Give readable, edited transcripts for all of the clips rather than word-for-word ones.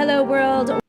Hello, world.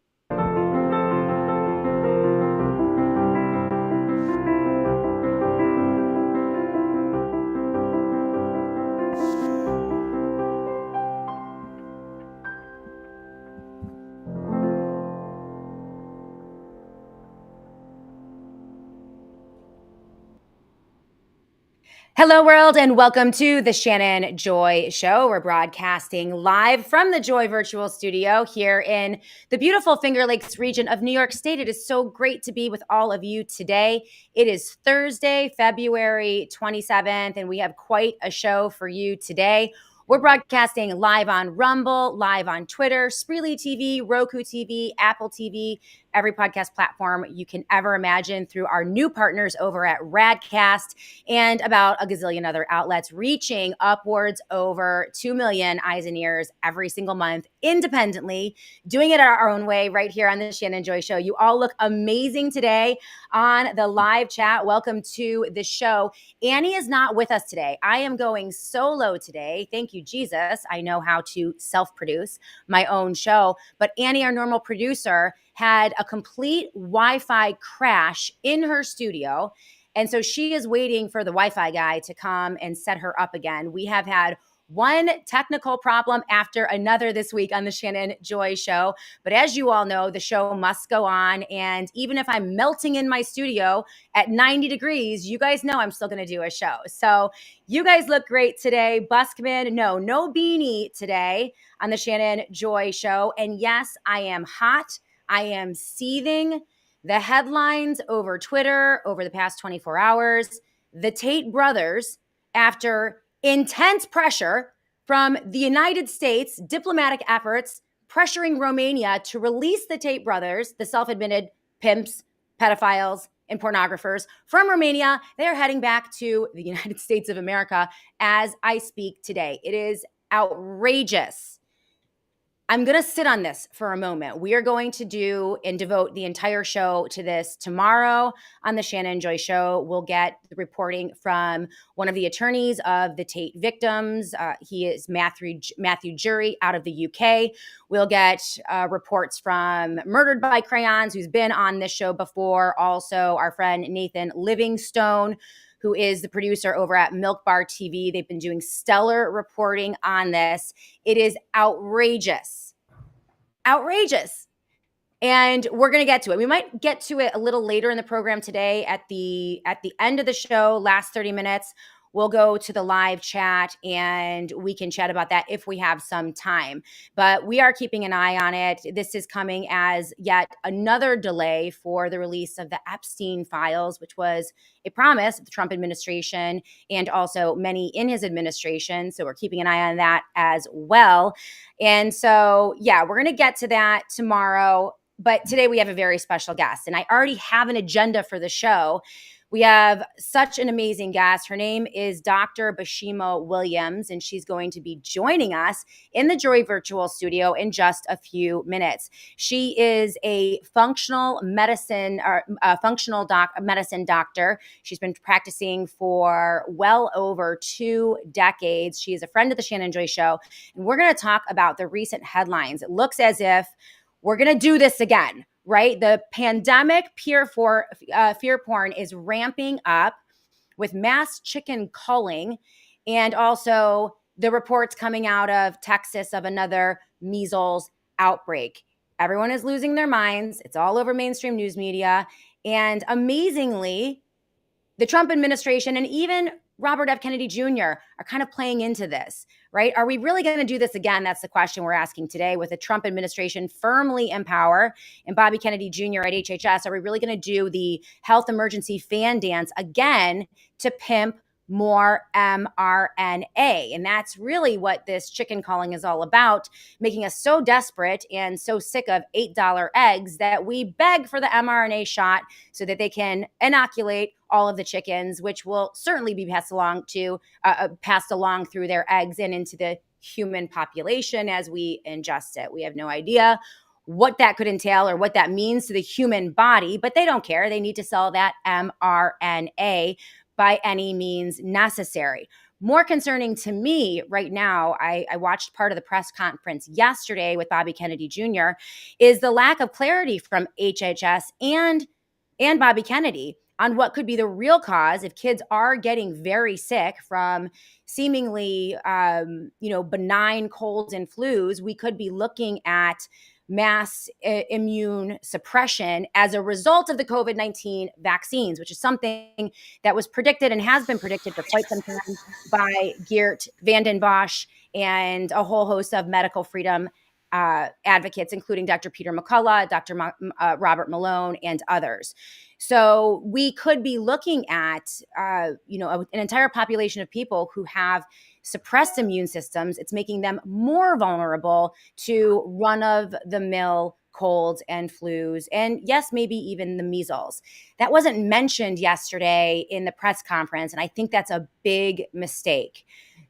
Hello, world, and welcome to the Shannon Joy Show. We're broadcasting live from the Joy Virtual Studio here in the beautiful Finger Lakes region of New York State. It is so great to be with all of you today. It is Thursday, February 27th, and we have quite a show for you today. We're broadcasting live on Rumble, live on Twitter, Spreely TV, Roku TV, Apple TV, every podcast platform you can ever imagine through our new partners over at Radcast and about a gazillion other outlets, reaching upwards over 2 million eyes and ears every single month independently, doing it our own way right here on the Shannon Joy Show. You all look amazing today on the live chat. Welcome to the show. Annie is not with us today. I am going solo today. Thank you, Jesus. I know how to self-produce my own show. But Annie, our normal producer, had a complete Wi-Fi crash in her studio. And so she is waiting for the Wi-Fi guy to come and set her up again. We have had one technical problem after another this week on the Shannon Joy Show. But as you all know, the show must go on. And even if I'm melting in my studio at 90 degrees, you guys know I'm still going to do a show. So you guys look great today. Buskman, no beanie today on the Shannon Joy Show. And yes, I am hot. I am seething. The headlines over Twitter over the past 24 hours, the Tate brothers, after intense pressure from the United States, diplomatic efforts pressuring Romania to release the Tate brothers, the self-admitted pimps, pedophiles, and pornographers from Romania. They are heading back to the United States of America as I speak today. It is outrageous. I'm going to sit on this for a moment. We are going to do and devote the entire show to this tomorrow on the Shannon Joy Show. We'll get the reporting from one of the attorneys of the Tate victims. He is Matthew Jury out of the UK. We'll get reports from Murdered by Crayons, who's been on this show before. Also, our friend Nathan Livingstone, who is the producer over at Milk Bar TV. They've been doing stellar reporting on this. It is outrageous. Outrageous. And we're going to get to it. We might get to it a little later in the program today at the end of the show, last 30 minutes. We'll go to the live chat and we can chat about that if we have some time. But we are keeping an eye on it. This is coming as yet another delay for the release of the Epstein files, which was a promise of the Trump administration and also many in his administration. So we're keeping an eye on that as well. And so, yeah, we're going to get to that tomorrow. But today we have a very special guest, and I already have an agenda for the show. We have such an amazing guest. Her name is Dr. Bashima Williams, and she's going to be joining us in the Joy Virtual Studio in just a few minutes. She is a functional medicine doctor. She's been practicing for well over 2 decades. She is a friend of the Shannon Joy Show, and we're going to talk about the recent headlines. It looks as if we're going to do this again. Right? The pandemic fear porn is ramping up with mass chicken culling, and also the reports coming out of Texas of another measles outbreak. Everyone is losing their minds. It's all over mainstream news media. And amazingly, the Trump administration and even Robert F. Kennedy Jr. are kind of playing into this, right? Are we really going to do this again? That's the question we're asking today with the Trump administration firmly in power and Bobby Kennedy Jr. at HHS. Are we really going to do the health emergency fan dance again to pimp more mRNA? And that's really what this chicken calling is all about, making us so desperate and so sick of $8 eggs that we beg for the mRNA shot so that they can inoculate all of the chickens, which will certainly be passed along through their eggs and into the human population as we ingest it. We have no idea what that could entail or what that means to the human body, but they don't care. They need to sell that mRNA by any means necessary. More concerning to me right now, I watched part of the press conference yesterday with Bobby Kennedy Jr., is the lack of clarity from HHS and Bobby Kennedy on what could be the real cause if kids are getting very sick from seemingly, benign colds and flus. We could be looking at mass immune suppression as a result of the COVID-19 vaccines, which is something that was predicted and has been predicted for quite some time by Geert Vanden Bosch and a whole host of medical freedom advocates, including Dr. Peter McCullough, Dr. Robert Malone, and others. So we could be looking at, an entire population of people who have suppressed immune systems. It's making them more vulnerable to run-of-the-mill colds and flus, and yes, maybe even the measles. That wasn't mentioned yesterday in the press conference, and I think that's a big mistake.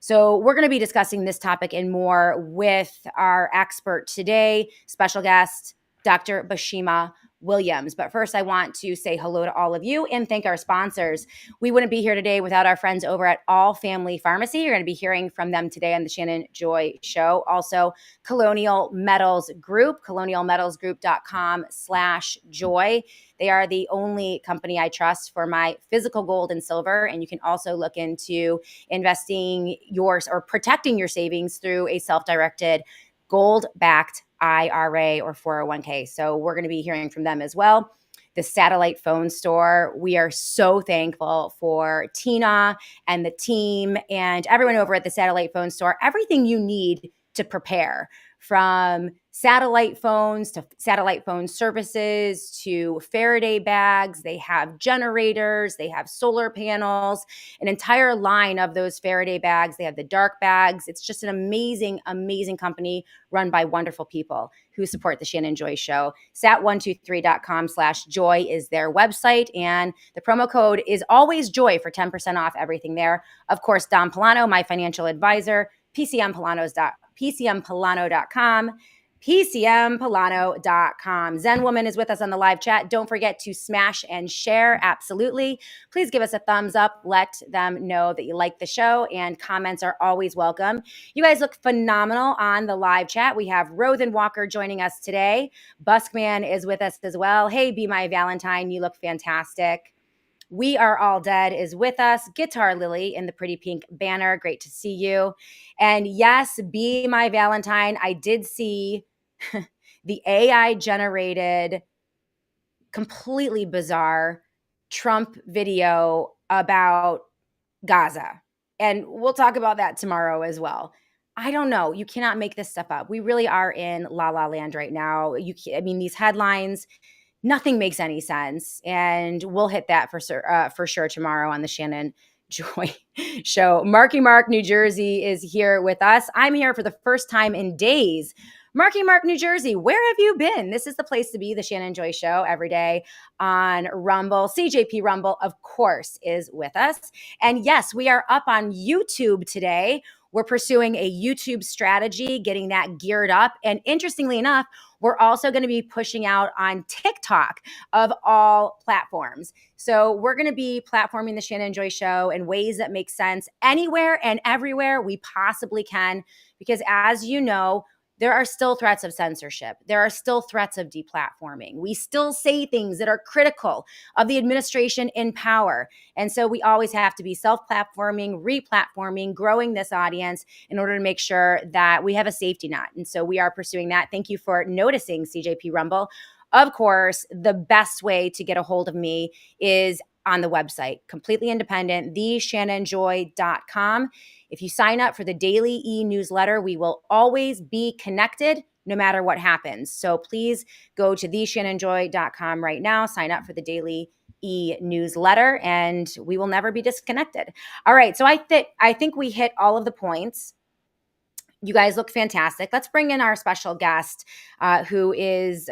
So we're going to be discussing this topic and more with our expert today, special guest, Dr. Bashima Williams. But first, I want to say hello to all of you and thank our sponsors. We wouldn't be here today without our friends over at All Family Pharmacy. You're going to be hearing from them today on the Shannon Joy Show. Also, Colonial Metals Group, colonialmetalsgroup.com/joy. They are the only company I trust for my physical gold and silver. And you can also look into investing yours or protecting your savings through a self-directed gold-backed IRA or 401k. So we're going to be hearing from them as well. The Satellite Phone Store. We are so thankful for Tina and the team and everyone over at the Satellite Phone Store. Everything you need to prepare, from satellite phones to satellite phone services to Faraday bags. They have generators, they have solar panels, an entire line of those Faraday bags. They have the dark bags. It's just an amazing, amazing company run by wonderful people who support the Shannon Joy Show. Sat123.com/joy is their website, and the promo code is always joy for 10% off everything there. Of course, Don Polano, my financial advisor, PCMPolano.com. PCMPolano.com. Zen Woman is with us on the live chat. Don't forget to smash and share. Absolutely. Please give us a thumbs up. Let them know that you like the show, and comments are always welcome. You guys look phenomenal on the live chat. We have Rothan Walker joining us today. Buskman is with us as well. Hey, Be My Valentine. You look fantastic. We Are All Dead is with us. Guitar Lily in the pretty pink banner. Great to see you. And yes, Be My Valentine. I did see the AI generated, completely bizarre Trump video about Gaza. And we'll talk about that tomorrow as well. I don't know. You cannot make this stuff up. We really are in la la land right now. These headlines, nothing makes any sense. And we'll hit that for sure tomorrow on the Shannon Joy Show. Marky Mark, New Jersey is here with us. I'm here for the first time in days. Marky Mark, New Jersey, where have you been? This is the place to be, the Shannon Joy Show, every day on Rumble. CJP Rumble, of course, is with us. And yes, we are up on YouTube today. We're pursuing a YouTube strategy, getting that geared up. And interestingly enough, we're also going to be pushing out on TikTok of all platforms. So we're going to be platforming the Shannon Joy Show in ways that make sense anywhere and everywhere we possibly can. Because as you know, there are still threats of censorship. There are still threats of deplatforming. We still say things that are critical of the administration in power. And so we always have to be self-platforming, re-platforming, growing this audience in order to make sure that we have a safety net. And so we are pursuing that. Thank you for noticing, CJP Rumble. Of course, the best way to get a hold of me is on the website, completely independent, theshannonjoy.com. If you sign up for the daily e-newsletter, we will always be connected no matter what happens. So please go to theshannonjoy.com right now, sign up for the daily e-newsletter, and we will never be disconnected. All right, so I think we hit all of the points. You guys look fantastic. Let's bring in our special guest, who is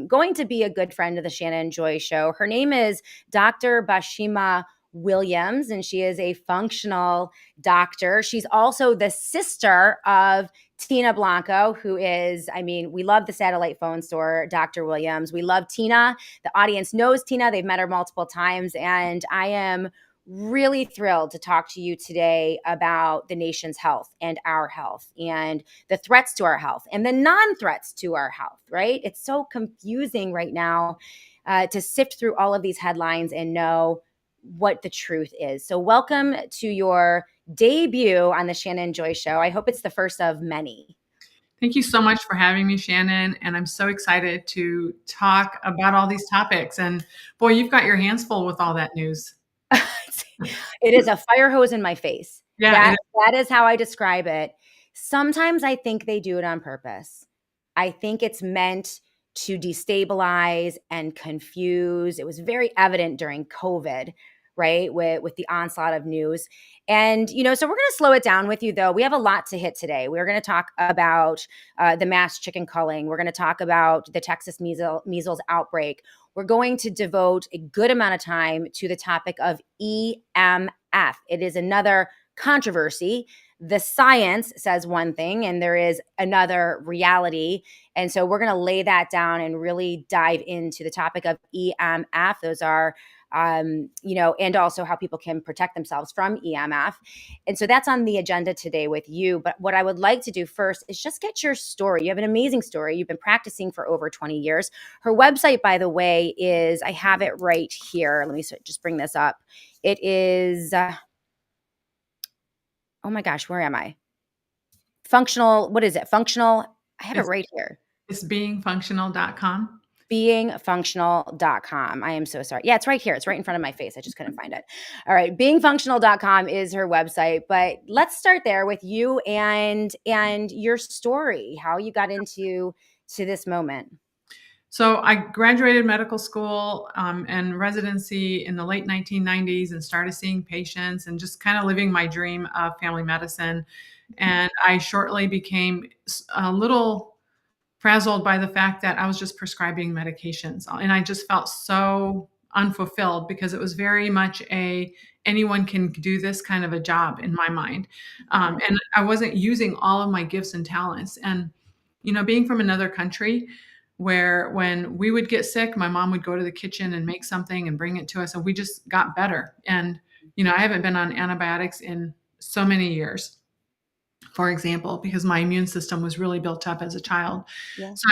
going to be a good friend of the Shannon Joy Show. Her name is Dr. Bashima Williams, and she is a functional doctor. She's also the sister of Tina Blanco, who is, we love the Satellite Phone Store, Dr. Williams. We love Tina. The audience knows Tina. They've met her multiple times, and I am Really thrilled to talk to you today about the nation's health and our health and the threats to our health and the non-threats to our health, right? It's so confusing right now to sift through all of these headlines and know what the truth is. So welcome to your debut on the Shannon Joy Show. I hope it's the first of many. Thank you so much for having me, Shannon. And I'm so excited to talk about all these topics. And boy, you've got your hands full with all that news. It is a fire hose in my face. Yeah, That is how I describe it. Sometimes I think they do it on purpose. I think it's meant to destabilize and confuse. It was very evident during COVID, right? With the onslaught of news. And, so we're going to slow it down with you, though. We have a lot to hit today. We're going to talk about the mass chicken culling. We're going to talk about the Texas measles outbreak. We're going to devote a good amount of time to the topic of EMF. It is another controversy. The science says one thing, and there is another reality. And so we're going to lay that down and really dive into the topic of EMF. Those are and also how people can protect themselves from EMF. And so that's on the agenda today with you. But what I would like to do first is just get your story. You have an amazing story. You've been practicing for over 20 years. Her website, by the way, is, I have it right here. Let me just bring this up. It is, oh my gosh, where am I? Functional, what is it? Functional, I have it right here. It's beingfunctional.com. beingfunctional.com. I am so sorry. Yeah, it's right here. It's right in front of my face. I just couldn't find it. All right. beingfunctional.com is her website, but let's start there with you and your story, how you got into this moment. So I graduated medical school and residency in the late 1990s and started seeing patients and just kind of living my dream of family medicine. And I shortly became a little frazzled by the fact that I was just prescribing medications. And I just felt so unfulfilled because it was very much anyone can do this kind of a job in my mind. And I wasn't using all of my gifts and talents. And, being from another country where when we would get sick, my mom would go to the kitchen and make something and bring it to us, and we just got better. And, I haven't been on antibiotics in so many years, for example, because my immune system was really built up as a child. Yeah. So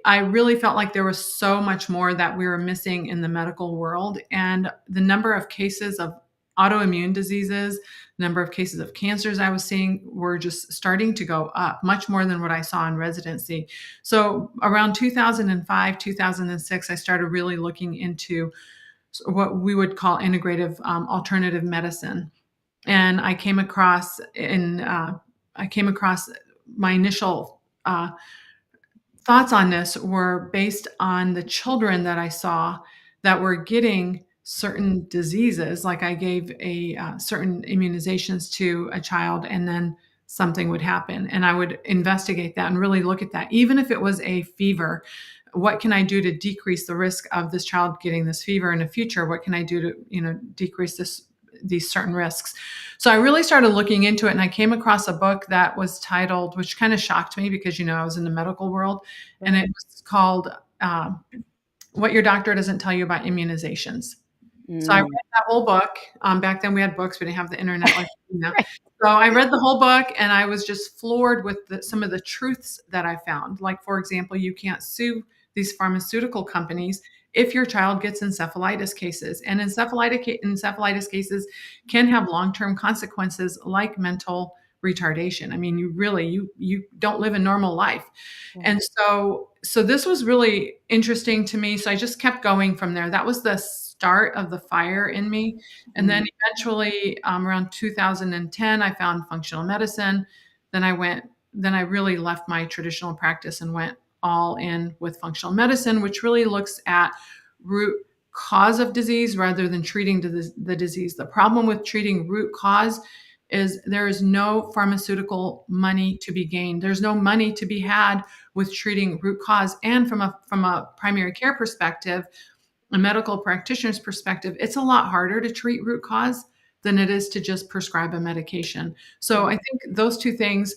I really felt like there was so much more that we were missing in the medical world. And the number of cases of autoimmune diseases, number of cases of cancers I was seeing were just starting to go up, much more than what I saw in residency. So around 2005, 2006, I started really looking into what we would call integrative alternative medicine. And I came across my initial thoughts on this were based on the children that I saw that were getting certain diseases. Like I gave certain immunizations to a child, and then something would happen, and I would investigate that and really look at that. Even if it was a fever, what can I do to decrease the risk of this child getting this fever in the future? What can I do to decrease these certain risks? So I really started looking into it, and I came across a book that was titled, which kind of shocked me because, I was in the medical world, and it was called What Your Doctor Doesn't Tell You About Immunizations. So I read that whole book. Back then we had books. We didn't have the internet like now. Right. So I read the whole book, and I was just floored with some of the truths that I found. Like, for example, you can't sue these pharmaceutical companies if your child gets encephalitis cases. And encephalitis cases can have long-term consequences like mental retardation. I mean, you don't live a normal life. Yeah. And so this was really interesting to me. So I just kept going from there. That was the start of the fire in me. And then eventually around 2010, I found functional medicine. Then I really left my traditional practice and went all in with functional medicine, which really looks at root cause of disease rather than treating the disease. The problem with treating root cause is there is no pharmaceutical money to be gained. There's no money to be had with treating root cause. And from a primary care perspective, a medical practitioner's perspective, it's a lot harder to treat root cause than it is to just prescribe a medication. So I think those two things,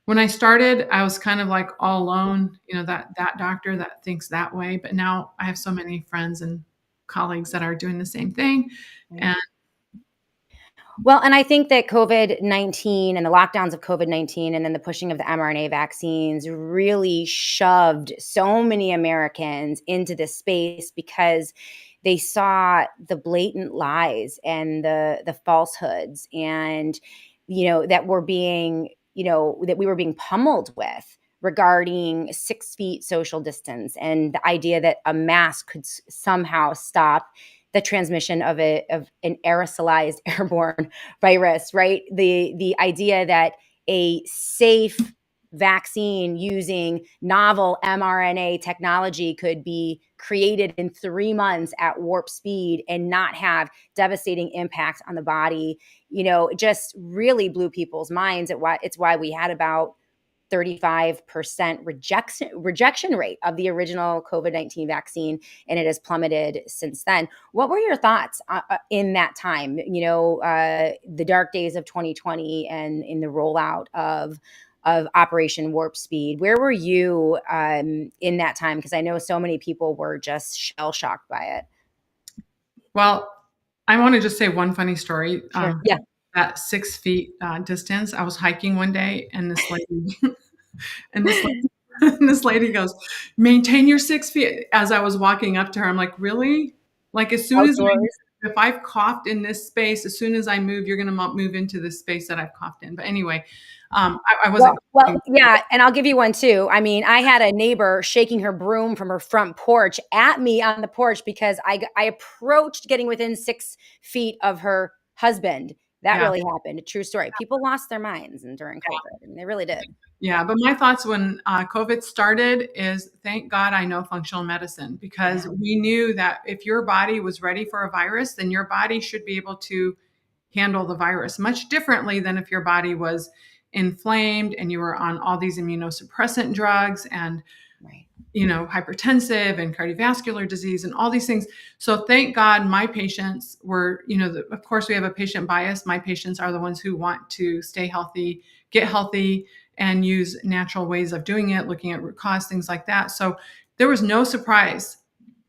when I started, I was kind of like all alone, that doctor that thinks that way. But now I have so many friends and colleagues that are doing the same thing. And Well, and I think that COVID-19 and the lockdowns of COVID-19 and then the pushing of the mRNA vaccines really shoved so many Americans into this space because they saw the blatant lies and the falsehoods and that were being, that we were being pummeled with regarding 6 feet social distance and the idea that a mask could somehow stop the transmission of an aerosolized airborne virus, right? The idea that a safe vaccine using novel mRNA technology could be created in 3 months at warp speed and not have devastating impacts on the body, just really blew people's minds. It's why we had about 35% rejection rate of the original COVID-19 vaccine, and it has plummeted since then. What were your thoughts in that time, the dark days of 2020 and in the rollout of Operation Warp Speed? Where were you in that time? Because I know so many people were just shell-shocked by it. Well, I want to just say one funny story. Sure. Yeah. At 6 feet distance, I was hiking one day, and this lady, and this lady, and this lady goes, "Maintain your 6 feet." As I was walking up to her, I'm like, "Really? Like, as soon as if I've coughed in this space, as soon as I move, you're going to move into this space that I've coughed in." But anyway, I wasn't. Well, yeah, and I'll give you one too. I mean, I had a neighbor shaking her broom from her front porch at me on the porch because I approached getting within 6 feet of her husband. That Yeah. really happened. A true story. People lost their minds during COVID, and they really did. Yeah, but my thoughts when COVID started is thank God I know functional medicine, because we knew that if your body was ready for a virus, then your body should be able to handle the virus much differently than if your body was inflamed and you were on all these immunosuppressant drugs and Right. Hypertensive and cardiovascular disease and all these things. So thank God my patients were, of course we have a patient bias. My patients are the ones who want to stay healthy, get healthy, and use natural ways of doing it, looking at root cause, things like that. So there was no surprise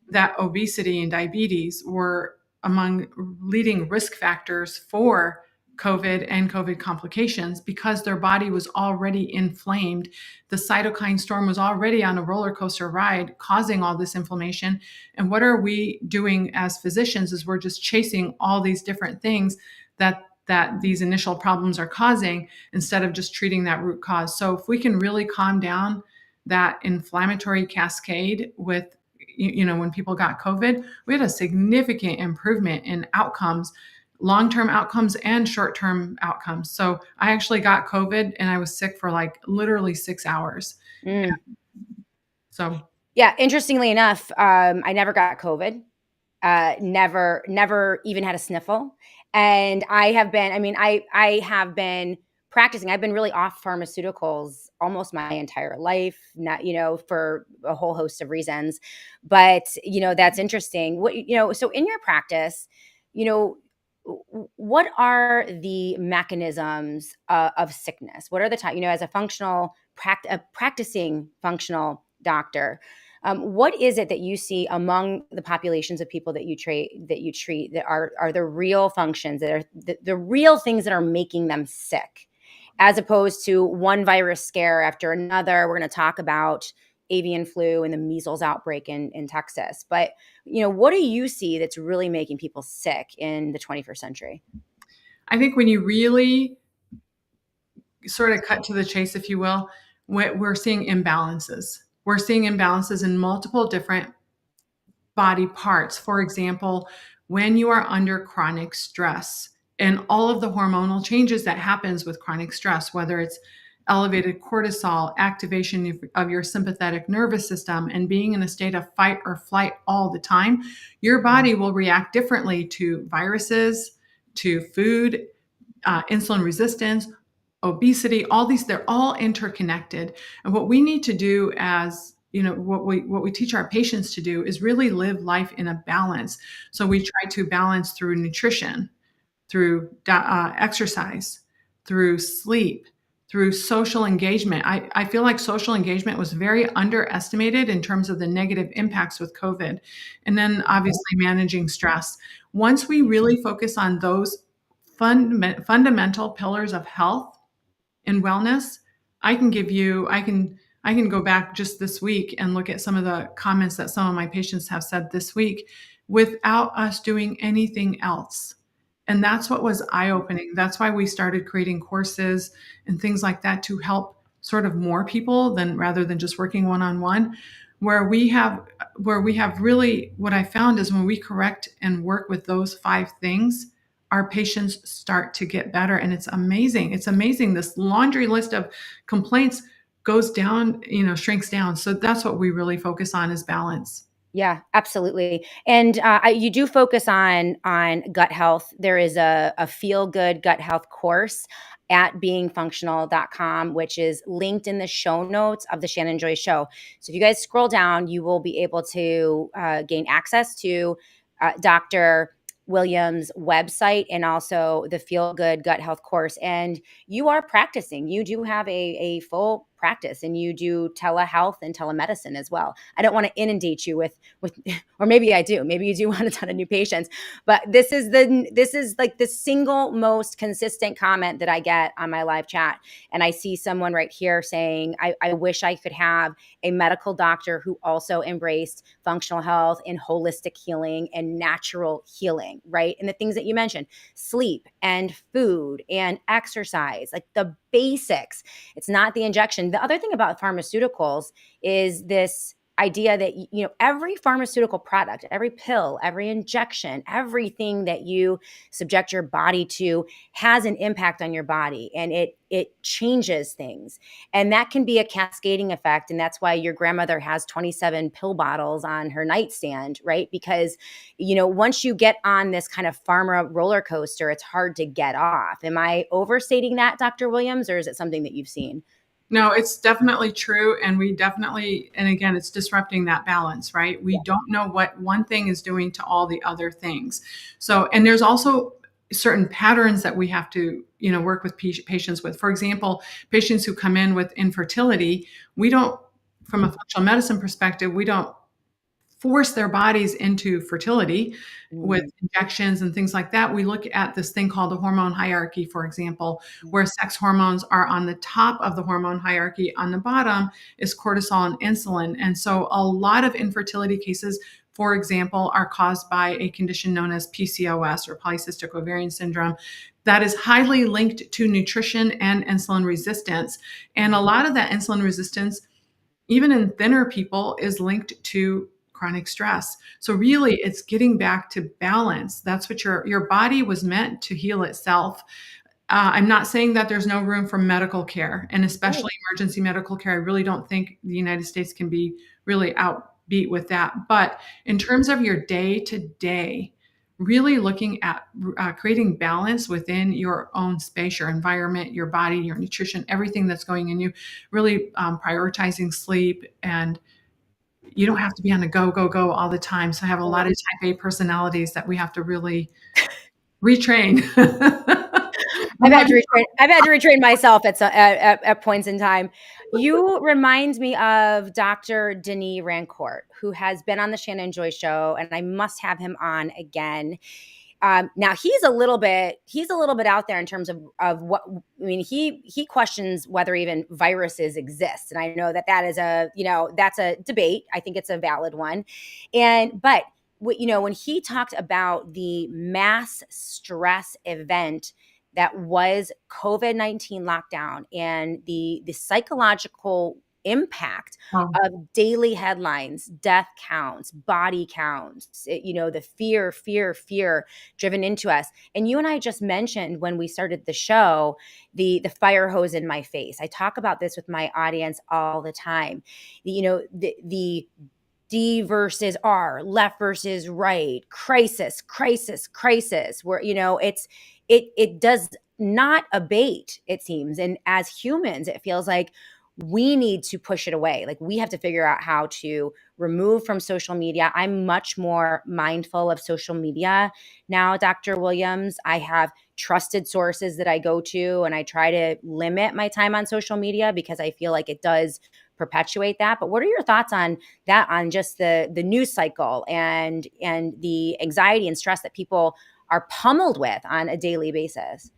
that obesity and diabetes were among leading risk factors for COVID and COVID complications because their body was already inflamed. The cytokine storm was already on a roller coaster ride, causing all this inflammation. And what are we doing as physicians is we're just chasing all these different things that these initial problems are causing instead of just treating that root cause. So if we can really calm down that inflammatory cascade with when people got COVID, we had a significant improvement in outcomes, long-term outcomes and short-term outcomes. So I actually got COVID and I was sick for like literally 6 hours. So yeah, interestingly enough, I never got COVID. Never even had a sniffle. And I have been practicing. I've been really off pharmaceuticals almost my entire life, not, for a whole host of reasons. But, that's interesting. So in your practice, what are the mechanisms of sickness? What are the time, as a practicing functional doctor, what is it that you see among the populations of people that you treat that are the real functions that are the real things that are making them sick, as opposed to one virus scare after another? We're going to talk about avian flu and the measles outbreak in Texas, but what do you see that's really making people sick in the 21st century? I think when you really sort of cut to the chase, if you will, we're seeing imbalances. We're seeing imbalances in multiple different body parts. For example, when you are under chronic stress and all of the hormonal changes that happens with chronic stress, whether it's elevated cortisol, activation of your sympathetic nervous system, and being in a state of fight or flight all the time, your body will react differently to viruses, to food, insulin resistance, obesity, all these, they're all interconnected. And what we need to do as what we teach our patients to do is really live life in a balance. So we try to balance through nutrition, through exercise, through sleep, through social engagement. I feel like social engagement was very underestimated in terms of the negative impacts with COVID. And then obviously managing stress. Once we really focus on those fundamental pillars of health and wellness. I can go back just this week and look at some of the comments that some of my patients have said this week without us doing anything else. And that's what was eye-opening. That's why we started creating courses and things like that to help sort of more people than rather than just working one-on-one. Where we have really, what I found is when we correct and work with those 5 things, our patients start to get better. And it's amazing. It's amazing. This laundry list of complaints goes down, shrinks down. So that's what we really focus on is balance. Yeah, absolutely. And you do focus on gut health. There is a feel good gut health course at beingfunctional.com, which is linked in the show notes of the Shannon Joy Show. So if you guys scroll down, you will be able to gain access to Dr. Williams' website and also the Feel Good Gut Health course. And you are practicing. You do have a full practice, and you do telehealth and telemedicine as well. I don't want to inundate you with or maybe I do. Maybe you do want a ton of new patients, but this is like the single most consistent comment that I get on my live chat. And I see someone right here saying, I wish I could have a medical doctor who also embraced functional health and holistic healing and natural healing, right? And the things that you mentioned, sleep and food and exercise, like the basics. It's not the injection. The other thing about pharmaceuticals is this idea that every pharmaceutical product, every pill, every injection, everything that you subject your body to has an impact on your body, and it changes things. And that can be a cascading effect. And that's why your grandmother has 27 pill bottles on her nightstand, right? Because once you get on this kind of pharma roller coaster, it's hard to get off. Am I overstating that, Dr. Williams, or is it something that you've seen? No, it's definitely true. And again, it's disrupting that balance, right? We don't know what one thing is doing to all the other things. So, and there's also certain patterns that we have to, work with patients with. For example, patients who come in with infertility, from a functional medicine perspective, we don't force their bodies into fertility with injections and things like that. We look at this thing called the hormone hierarchy, for example, where sex hormones are on the top of the hormone hierarchy. On the bottom is cortisol and insulin. And so a lot of infertility cases, for example, are caused by a condition known as PCOS, or polycystic ovarian syndrome, that is highly linked to nutrition and insulin resistance. And a lot of that insulin resistance, even in thinner people, is linked to chronic stress. So really, it's getting back to balance. That's what your body was meant to heal itself. I'm not saying that there's no room for medical care, and especially emergency medical care. I really don't think the United States can be really outbeat with that. But in terms of your day to day, really looking at creating balance within your own space, your environment, your body, your nutrition, everything that's going in you, really prioritizing sleep. And you don't have to be on the go, go, go all the time. So I have a lot of type A personalities that we have to really retrain. I've had to retrain myself at points in time. You remind me of Dr. Denis Rancourt, who has been on the Shannon Joy Show, and I must have him on again. Now he's a little bit out there in terms of what, I mean, he questions whether even viruses exist. And I know that is that's a debate. I think it's a valid one. But when he talked about the mass stress event that was COVID-19 lockdown and the psychological impact of daily headlines, death counts, body counts, the fear driven into us. And you and I just mentioned when we started the show, the fire hose in my face. I talk about this with my audience all the time. The D versus R, left versus right, crisis, where, it does not abate, it seems. And as humans, it feels like we need to push it away. Like we have to figure out how to remove from social media. I'm much more mindful of social media now, Dr. Williams. I have trusted sources that I go to, and I try to limit my time on social media because I feel like it does perpetuate that. But what are your thoughts on that, on just the news cycle and the anxiety and stress that people are pummeled with on a daily basis.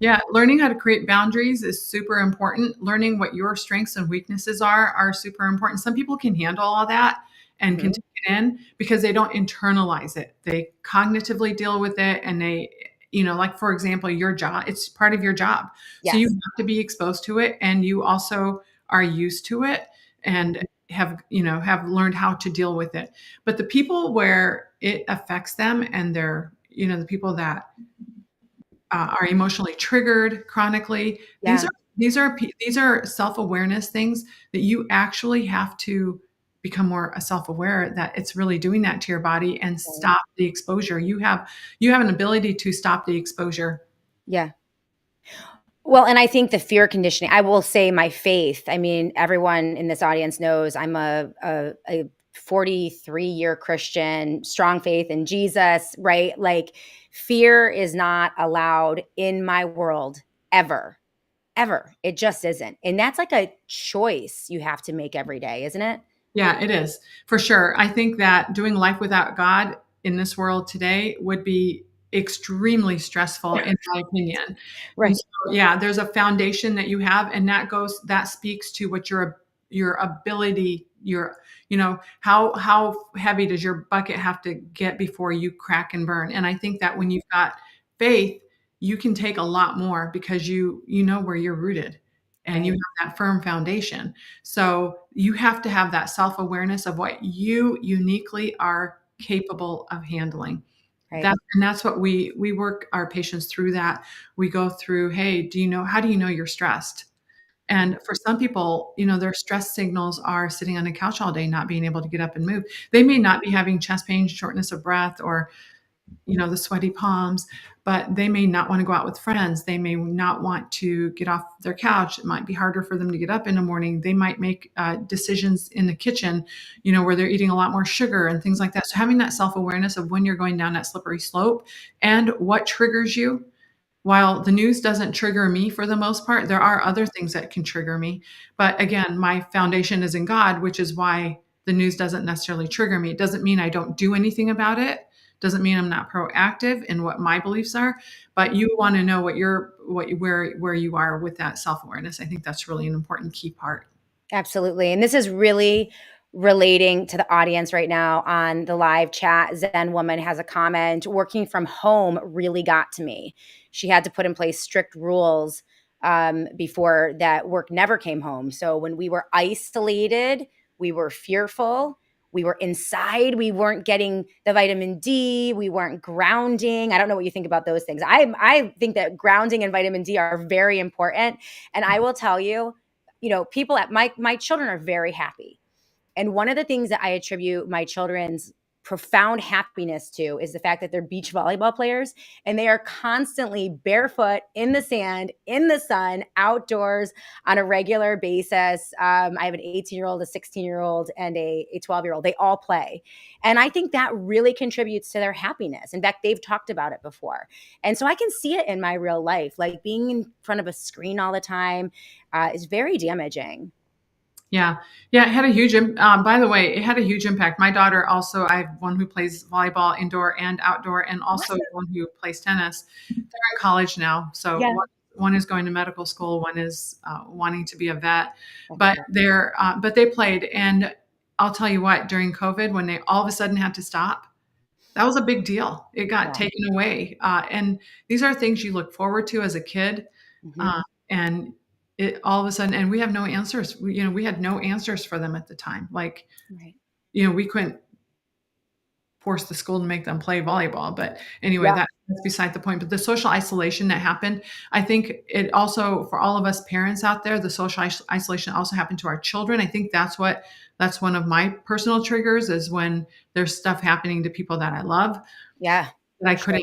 Yeah, learning how to create boundaries is super important. Learning what your strengths and weaknesses are super important. Some people can handle all that and can Hmm. take it in because they don't internalize it. They cognitively deal with it and they, like for example, your job, it's part of your job. So you Yes. have to be exposed to it and you also are used to it and have learned how to deal with it. But the people where it affects them and they're, the people that are emotionally triggered chronically. These Yeah. are these are self-awareness things that you actually have to become more self-aware that it's really doing that to your body and Right. stop the exposure. You have an ability to stop the exposure. Yeah. Well, and I think the fear conditioning, I will say my faith. I mean, everyone in this audience knows I'm a 43-year Christian, strong faith in Jesus, right? Like fear is not allowed in my world ever, ever. It just isn't. And that's like a choice you have to make every day, isn't it? Yeah, it is for sure. I think that doing life without God in this world today would be extremely stressful, in my opinion. And Right. so, yeah, there's a foundation that you have, and that speaks to what your ability, how heavy does your bucket have to get before you crack and burn? And I think that when you've got faith, you can take a lot more because you know where you're rooted, and you Right. have that firm foundation. So you have to have that self awareness of what you uniquely are capable of handling. Right. That's what we work our patients through. That we go through. Hey, how do you know you're stressed? And for some people, their stress signals are sitting on a couch all day, not being able to get up and move. They may not be having chest pain, shortness of breath, or the sweaty palms, but they may not want to go out with friends. They may not want to get off their couch. It might be harder for them to get up in the morning. They might make decisions in the kitchen, where they're eating a lot more sugar and things like that. So having that self awareness of when you're going down that slippery slope and what triggers you. While the news doesn't trigger me for the most part, there are other things that can trigger me. But again, my foundation is in God, which is why the news doesn't necessarily trigger me. It doesn't mean I don't do anything about it. Doesn't mean I'm not proactive in what my beliefs are. But you want to know where you are with that self-awareness. I think that's really an important key part. Absolutely. And this is really relating to the audience right now on the live chat. Zen Woman has a comment. Working from home really got to me. She had to put in place strict rules before that work never came home. So when we were isolated, we were fearful. We were inside. We weren't getting the vitamin D. We weren't grounding. I don't know what you think about those things. I think that grounding and vitamin D are very important. And I will tell you, people at my children are very happy. And one of the things that I attribute my children's profound happiness to is the fact that they're beach volleyball players and they are constantly barefoot in the sand, in the sun, outdoors on a regular basis. I have an 18-year-old, a 16-year-old, and a 12-year-old. They all play. And I think that really contributes to their happiness. In fact, they've talked about it before. And so I can see it in my real life. Like being in front of a screen all the time is very damaging. Yeah. Yeah, it had a huge by the way, it had a huge impact. My daughter also, I have one who plays volleyball indoor and outdoor, and also Awesome. one who plays tennis. They're in college now. So Yeah. one is going to medical school, one is wanting to be a vet. That's But great. they played. And I'll tell you what, during COVID, when they all of a sudden had to stop, that was a big deal. It got Yeah. taken away. And these are things you look forward to as a kid. Hmm. Uh, and it all of a sudden, and we have no answers. We had no answers for them at the time. Like, Right. we couldn't force the school to make them play volleyball. But anyway, Yeah. that's beside the point. But the social isolation that happened, I think it also, for all of us parents out there, the social isolation also happened to our children. I think that's one of my personal triggers is when there's stuff happening to people that I love Yeah. that I For sure.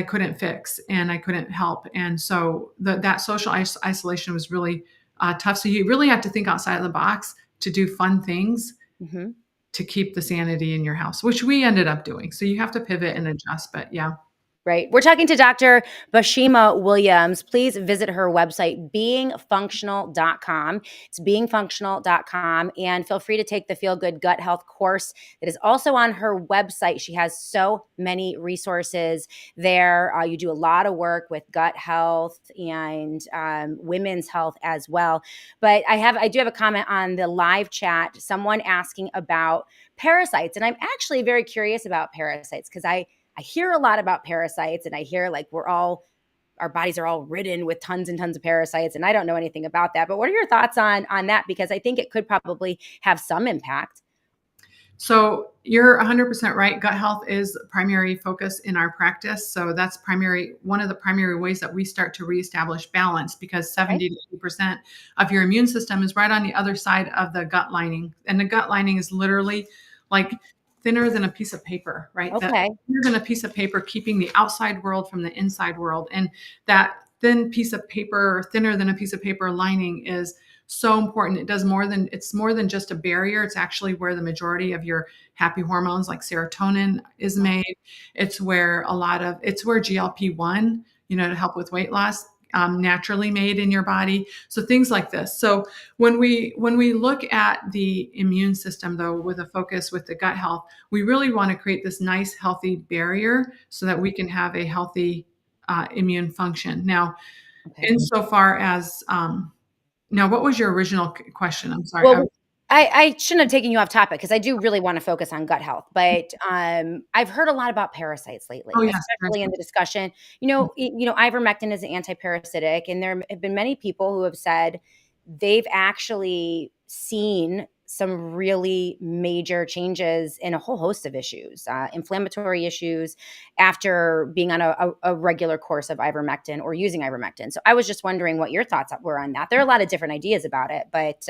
couldn't fix and I couldn't help. And so that social isolation was really tough. So you really have to think outside of the box to do fun things Hmm. to keep the sanity in your house, which we ended up doing. So you have to pivot and adjust. But yeah. Right. We're talking to Dr. Bashima Williams. Please visit her website, beingfunctional.com. It's beingfunctional.com. And feel free to take the Feel Good Gut Health course that is also on her website. She has so many resources there. You do a lot of work with gut health and women's health as well. But I do have a comment on the live chat, someone asking about parasites. And I'm actually very curious about parasites because I hear a lot about parasites, and I hear like our bodies are all ridden with tons and tons of parasites, and I don't know anything about that. But what are your thoughts on that? Because I think it could probably have some impact. So you're 100% right. Gut health is primary focus in our practice. So that's one of the primary ways that we start to reestablish balance, because Okay. 70 to 80% of your immune system is right on the other side of the gut lining. And the gut lining is literally like thinner than a piece of paper, right? That Okay. thinner than a piece of paper, keeping the outside world from the inside world. And that thin piece of paper, thinner than a piece of paper lining is so important. It's more than just a barrier. It's actually where the majority of your happy hormones like serotonin is made. It's where GLP-1, to help with weight loss, naturally made in your body. So things like this. So when we look at the immune system, though, with a focus with the gut health, we really want to create this nice, healthy barrier so that we can have a healthy immune function. Now, Okay. insofar as now, what was your original question? I'm sorry. Well, I shouldn't have taken you off topic because I do really want to focus on gut health, but I've heard a lot about parasites Oh, lately, yes, especially in the discussion. Ivermectin is anti-parasitic, and there have been many people who have said they've actually seen some really major changes in a whole host of issues, inflammatory issues, after being on a regular course of ivermectin or using ivermectin. So I was just wondering what your thoughts were on that. There are a lot of different ideas about it, but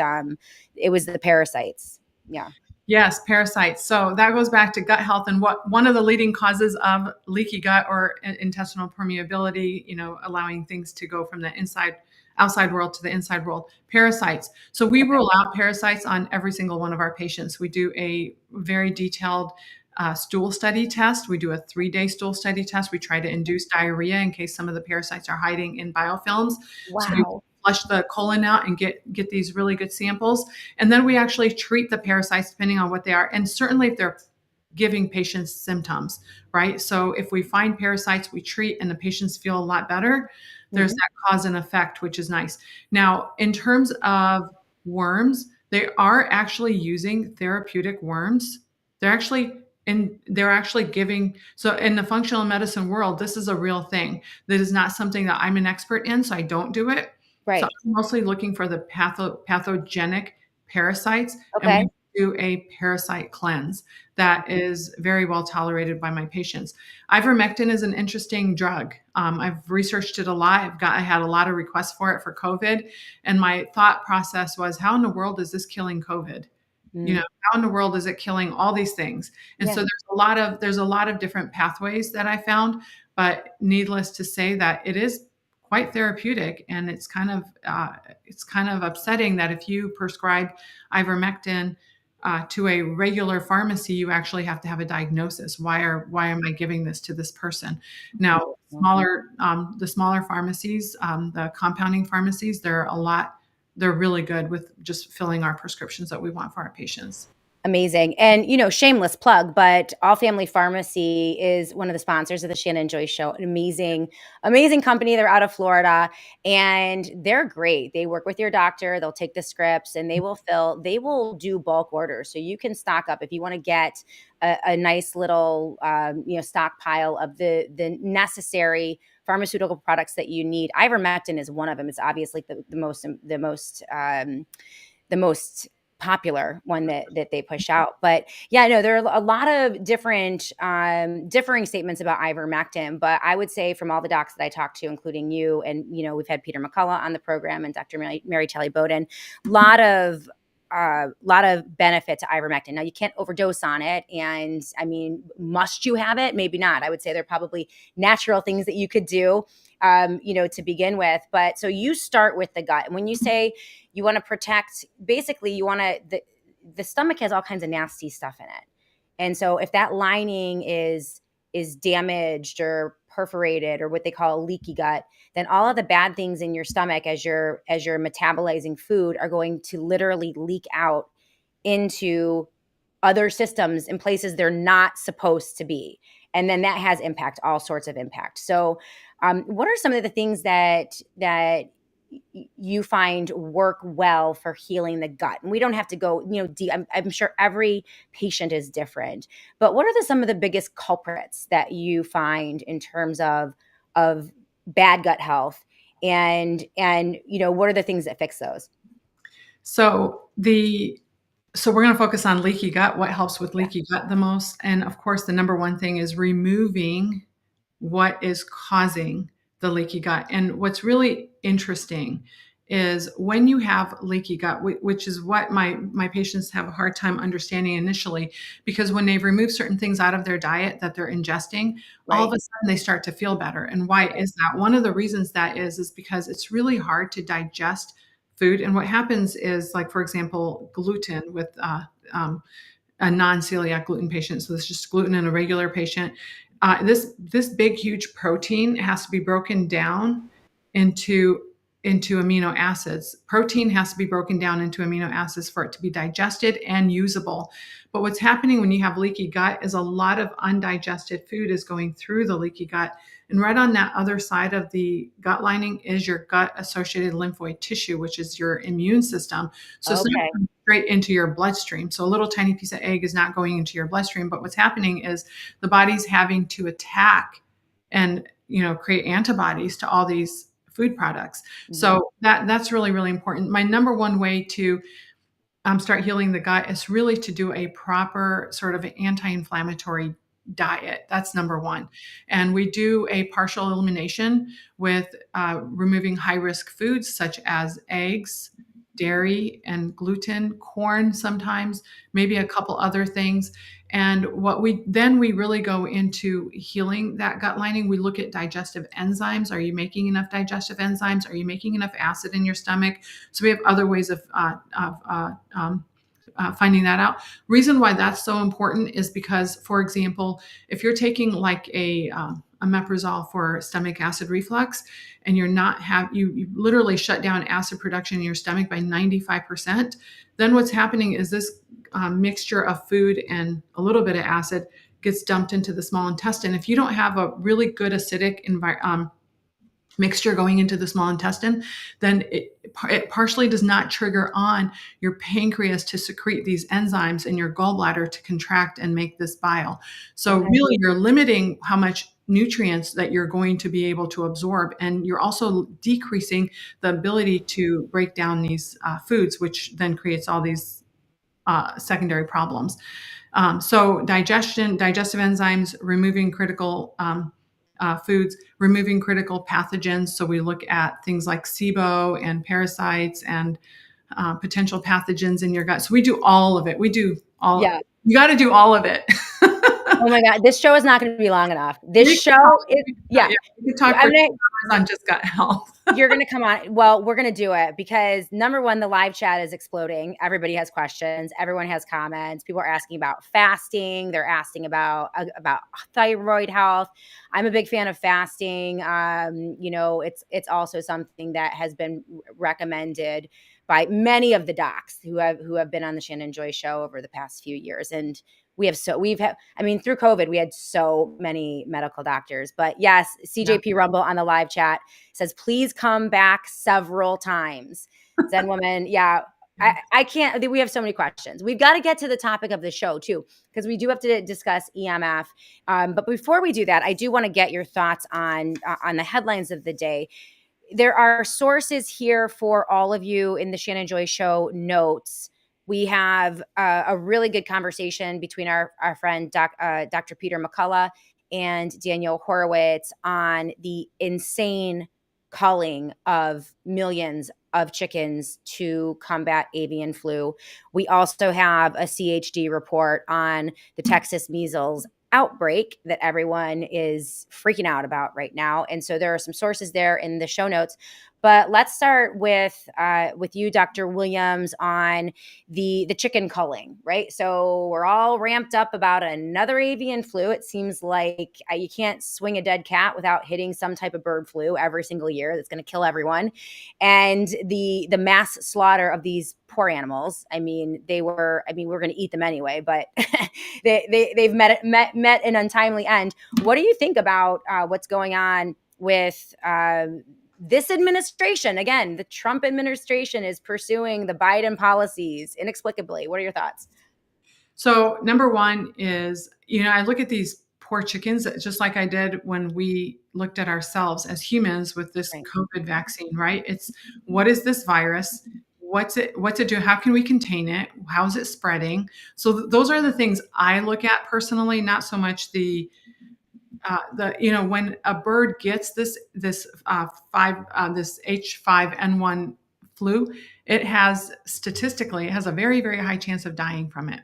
it was the parasites. Yeah. Yes, parasites. So that goes back to gut health, and what one of the leading causes of leaky gut or intestinal permeability, allowing things to go from the outside world to the inside world, parasites. So we rule out parasites on every single one of our patients. We do a very detailed stool study test. We do a 3-day stool study test. We try to induce diarrhea in case some of the parasites are hiding in biofilms. So we Wow. flush the colon out and get these really good samples. And then we actually treat the parasites depending on what they are. And certainly if they're giving patients symptoms, right? So if we find parasites, we treat and the patients feel a lot better. There's Mhm. that cause and effect, which is nice. Now, in terms of worms, they are actually using therapeutic worms. They're actually giving, so in the functional medicine world, this is a real thing. That is not something that I'm an expert in, so I don't do it. So Right. I'm mostly looking for the pathogenic parasites, and Okay. we do a parasite cleanse that is very well tolerated by my patients. Ivermectin is an interesting drug. I've researched it a lot. I had a lot of requests for it for COVID, and my thought process was, how in the world is this killing COVID? Mm. How in the world is it killing all these things? And Yeah. so there's a lot of different pathways that I found, but needless to say that it is quite therapeutic, and it's kind of upsetting that if you prescribe ivermectin to a regular pharmacy, you actually have to have a diagnosis. Why am I giving this to this person? Now, the smaller pharmacies, the compounding pharmacies, they're really good with just filling our prescriptions that we want for our patients. Amazing. And, shameless plug, but All Family Pharmacy is one of the sponsors of the Shannon Joy Show. An amazing, amazing company. They're out of Florida and they're great. They work with your doctor. They'll take the scripts and they will do bulk orders. So you can stock up if you want to get a nice little, stockpile of the necessary pharmaceutical products that you need. Ivermectin is one of them. It's obviously the most popular one that they push out. But yeah, no, there are a lot of different differing statements about ivermectin. But I would say from all the docs that I talked to, including you, and we've had Peter McCullough on the program and Dr. Mary Telly Bowden, lot of benefit to ivermectin. Now you can't overdose on it, and I mean, must you have it? Maybe not. I would say there are probably natural things that you could do, to begin with. But so you start with the gut, and when you say you want to protect, basically you want to the stomach has all kinds of nasty stuff in it, and so if that lining is damaged or perforated or what they call a leaky gut, then all of the bad things in your stomach as you're metabolizing food are going to literally leak out into other systems in places they're not supposed to be. And then that has impact, all sorts of impact. So what are some of the things that you find work well for healing the gut? And we don't have to go, deep. I'm sure every patient is different, but what are some of the biggest culprits that you find in terms of bad gut health? And what are the things that fix those? So we're going to focus on leaky gut, what helps with Yeah. leaky gut the most. And of course, the number one thing is removing what is causing the leaky gut. And what's really interesting is when you have leaky gut, which is what my patients have a hard time understanding initially, because when they've removed certain things out of their diet that they're ingesting, all of Right. a sudden they start to feel better. And why Right. is that? One of the reasons that is because it's really hard to digest food. And what happens is, like, for example, gluten with a non-celiac gluten patient. So it's just gluten in a regular patient. This big, huge protein has to be broken down into amino acids. Protein has to be broken down into amino acids for it to be digested and usable. But what's happening when you have leaky gut is a lot of undigested food is going through the leaky gut. And right on that other side of the gut lining is your gut associated lymphoid tissue, which is your immune system. So it's not Okay. going straight into your bloodstream. So a little tiny piece of egg is not going into your bloodstream. But what's happening is the body's having to attack and create antibodies to all these food products. Mhm. So that's really, really important. My number one way to start healing the gut is really to do a proper sort of anti-inflammatory diet. That's number one. And we do a partial elimination with removing high risk foods such as eggs, dairy, and gluten, corn sometimes, maybe a couple other things. And we really go into healing that gut lining. We look at digestive enzymes. Are you making enough digestive enzymes? Are you making enough acid in your stomach? So we have other ways of finding that out. Reason why that's so important is because, for example, if you're taking like a omeprazole for stomach acid reflux, and you literally shut down acid production in your stomach by 95%, then what's happening is this mixture of food and a little bit of acid gets dumped into the small intestine. If you don't have a really good acidic mixture going into the small intestine, then it partially does not trigger on your pancreas to secrete these enzymes and your gallbladder to contract and make this bile. So Okay. really, you're limiting how much nutrients that you're going to be able to absorb, and you're also decreasing the ability to break down these foods, which then creates all these secondary problems. So digestive enzymes, removing critical foods, removing critical pathogens. So we look at things like SIBO and parasites and potential pathogens in your gut. So we do all of it. We do all. Yeah. You got to do all of it. Oh my God, this show is not going to be long enough. This We show could talk, is, yeah. yeah, we could talk for I'm 2 gonna, hours on just gut health. you're gonna come on. Well, we're gonna do it because number one, the live chat is exploding. Everybody has questions. Everyone has comments. People are asking about fasting. They're asking about thyroid health. I'm a big fan of fasting. It's also something that has been recommended by many of the docs who have been on the Shannon Joy show over the past few years. And through COVID, we had so many medical doctors. But yes, Yeah. CJP Rumble on the live chat says, please come back several times. Zen woman, yeah. I can't, we have so many questions. We've got to get to the topic of the show too, because we do have to discuss EMF. But before we do that, I do want to get your thoughts on the headlines of the day. There are sources here for all of you in the Shannon Joy Show notes. We have a really good conversation between our friend Dr. Peter McCullough and Daniel Horowitz on the insane culling of millions of chickens to combat avian flu. We also have a CHD report on the Texas measles outbreak that everyone is freaking out about right now. And so there are some sources there in the show notes. But let's start with you, Dr. Williams, on the chicken culling, right? So we're all ramped up about another avian flu. It seems like you can't swing a dead cat without hitting some type of bird flu every single year that's going to kill everyone. And the mass slaughter of these poor animals. I mean, we're going to eat them anyway, but they've met an untimely end. What do you think about what's going on with this administration? Again, the Trump administration is pursuing the Biden policies inexplicably. What are your thoughts? So number one is, I look at these poor chickens just like I did when we looked at ourselves as humans with this Right. COVID vaccine, right? It's what is this virus? What's it do? How can we contain it? How's it spreading? So those are the things I look at personally, not so much when a bird gets this H5N1 flu, it has a very, very high chance of dying from it.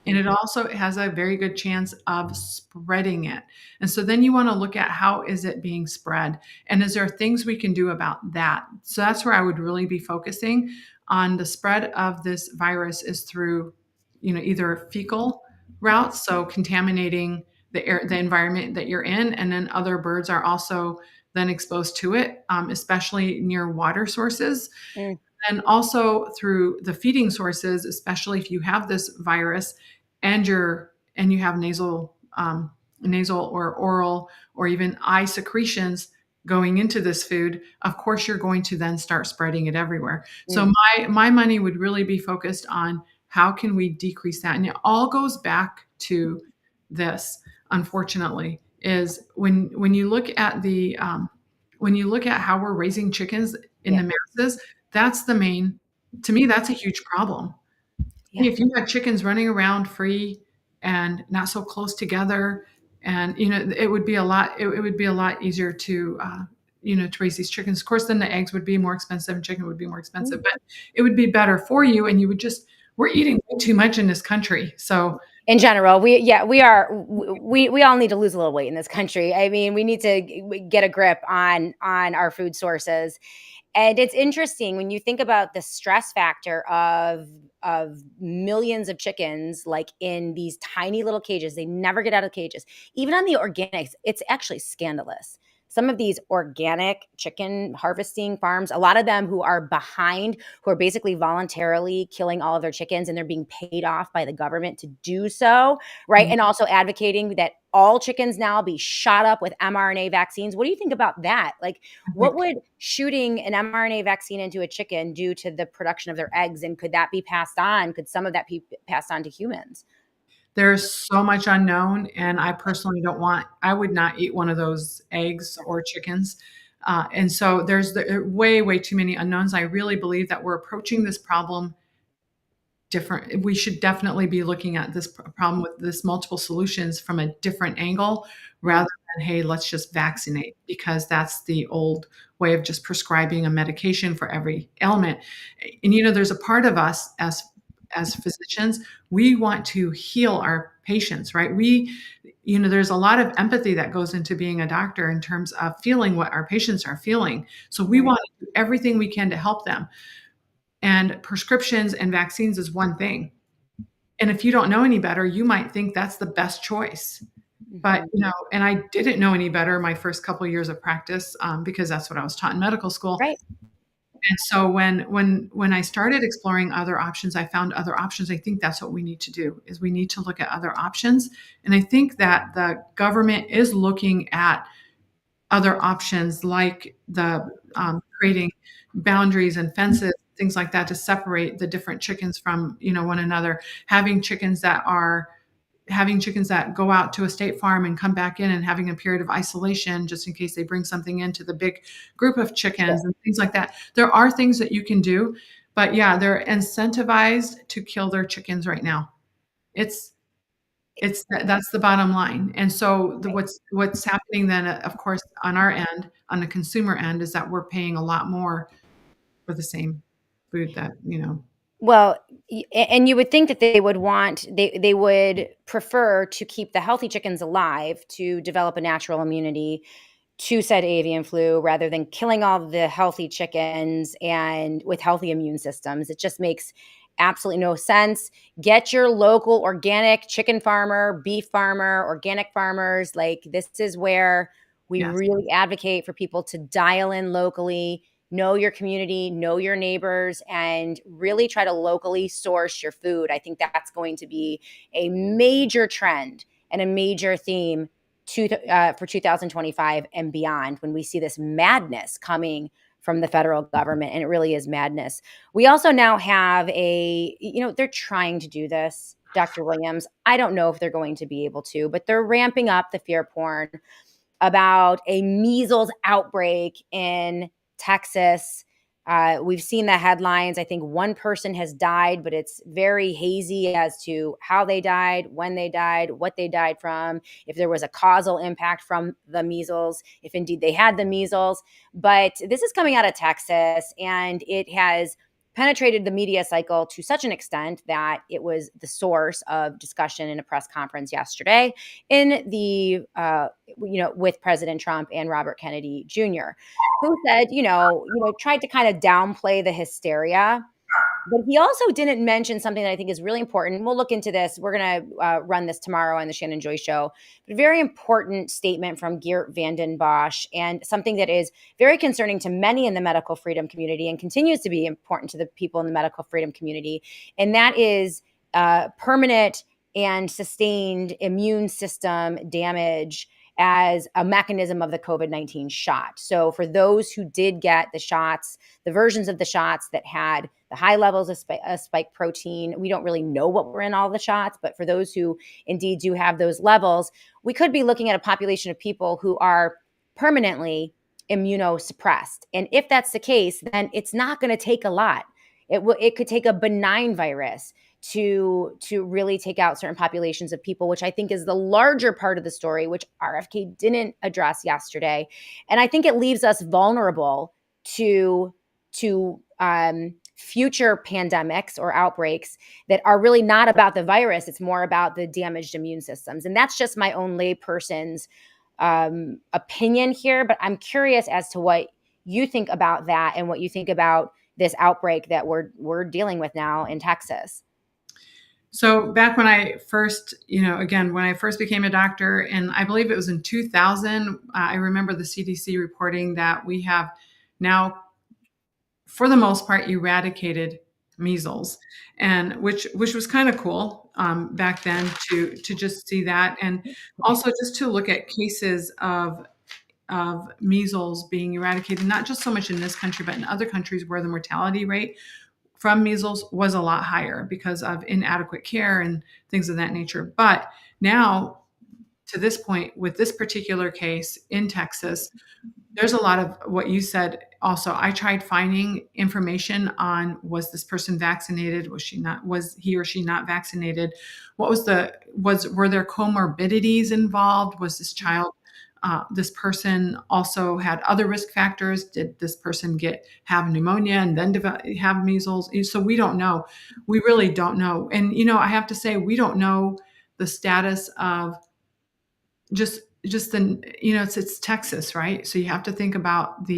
And it also has a very good chance of spreading it. And so then you want to look at how is it being spread? And is there things we can do about that? So that's where I would really be focusing on. The spread of this virus is through, either fecal routes, so contaminating the environment that you're in, and then other birds are also then exposed to it, especially near water sources, Mm. and also through the feeding sources, especially if you have this virus and you have nasal or oral or even eye secretions going into this food. Of course, you're going to then start spreading it everywhere. So Mm. my money would really be focused on how can we decrease that, and it all goes back to this. Unfortunately, is when you look at how we're raising chickens in Yeah. the masses, to me, that's a huge problem. Yeah. If you had chickens running around free and not so close together, and it would be a lot easier to raise these chickens. Of course, then the eggs would be more expensive and chicken would be more expensive, but it would be better for you. And we're eating way too much in this country. So In general, we all need to lose a little weight in this country. I mean, we need to get a grip on our food sources. And it's interesting when you think about the stress factor of millions of chickens like in these tiny little cages. They never get out of cages. Even on the organics, it's actually scandalous. Some of these organic chicken harvesting farms, a lot of them who are behind, who are basically voluntarily killing all of their chickens and they're being paid off by the government to do so, right? And also advocating that all chickens now be shot up with mRNA vaccines. What do you think about that? Like, I what think would shooting an mRNA vaccine into a chicken do to the production of their eggs? And could that be passed on? Could some of that be passed on to humans? there's so much unknown, and I would not eat one of those eggs or chickens. And so there's way, way too many unknowns. I really believe that we're approaching this problem different. We should definitely be looking at this problem with this multiple solutions from a different angle Mm. rather than, hey, let's just vaccinate, because that's the old way of just prescribing a medication for every ailment. And there's a part of us as physicians, we want to heal our patients, right? There's a lot of empathy that goes into being a doctor in terms of feeling what our patients are feeling. So we Right. want to do everything we can to help them. And prescriptions and vaccines is one thing. And if you don't know any better, you might think that's the best choice. But, Mhm. and I didn't know any better my first couple of years of practice, because that's what I was taught in medical school. Right. And so when I started exploring other options, I found other options. I think that's what we need to do, is we need to look at other options. And I think that the government is looking at other options, like the creating boundaries and fences, things like that, to separate the different chickens from one another. Having chickens that go out to a state farm and come back in, and having a period of isolation just in case they bring something into the big group of chickens and things like that. There are things that you can do, but yeah, they're incentivized to kill their chickens right now. It's that's the bottom line. And so what's happening then, of course, on our end, on the consumer end, is that we're paying a lot more for the same food that. Well, and you would think that they would prefer to keep the healthy chickens alive to develop a natural immunity to said avian flu rather than killing all the healthy chickens and with healthy immune systems. It just makes absolutely no sense. Get your local organic chicken farmer, beef farmer, organic farmers. Like, this is where we Yes. really advocate for people to dial in locally, know your community, know your neighbors, and really try to locally source your food. I think that's going to be a major trend and a major theme for 2025 and beyond, when we see this madness coming from the federal government. And it really is madness. We also now have they're trying to do this, Dr. Williams. I don't know if they're going to be able to, but they're ramping up the fear porn about a measles outbreak in Texas. We've seen the headlines. I think one person has died, but it's very hazy as to how they died, when they died, what they died from, if there was a causal impact from the measles, if indeed they had the measles. But this is coming out of Texas, and it has penetrated the media cycle to such an extent that it was the source of discussion in a press conference yesterday in the with President Trump and Robert Kennedy Jr., who said, tried to kind of downplay the hysteria. But he also didn't mention something that I think is really important. We'll look into this. We're going to run this tomorrow on the Shannon Joy Show. But a very important statement from Geert Vanden Bosch, and something that is very concerning to many in the medical freedom community and continues to be important to the people in the medical freedom community. And that is permanent and sustained immune system damage as a mechanism of the COVID-19 shot. So for those who did get the shots, the versions of the shots that had the high levels of spike protein, we don't really know what were in all the shots, but for those who indeed do have those levels, we could be looking at a population of people who are permanently immunosuppressed. And if that's the case, then it's not going to take a lot. It could take a benign virus to really take out certain populations of people, which I think is the larger part of the story, which RFK didn't address yesterday. And I think it leaves us vulnerable to future pandemics or outbreaks that are really not about the virus. It's more about the damaged immune systems. And that's just my own layperson's opinion here. But I'm curious as to what you think about that and what you think about this outbreak that we're dealing with now in Texas. So back when I first, when I first became a doctor, and I believe it was in 2000, I remember the CDC reporting that we have now, for the most part, eradicated measles, and which was kind of cool back then to just see that, and also just to look at cases of measles being eradicated, not just so much in this country, but in other countries where the mortality rate from measles was a lot higher because of inadequate care and things of that nature. But now, to this point, with this particular case in Texas, there's a lot of what you said. Also, I tried finding information on, was this person vaccinated? Was he or she not vaccinated? Were there comorbidities involved? Was this child, this person also had other risk factors? Did this person have pneumonia and then have measles? So we don't know. We really don't know. And, I have to say, we don't know the status of just the, it's Texas, right? So you have to think about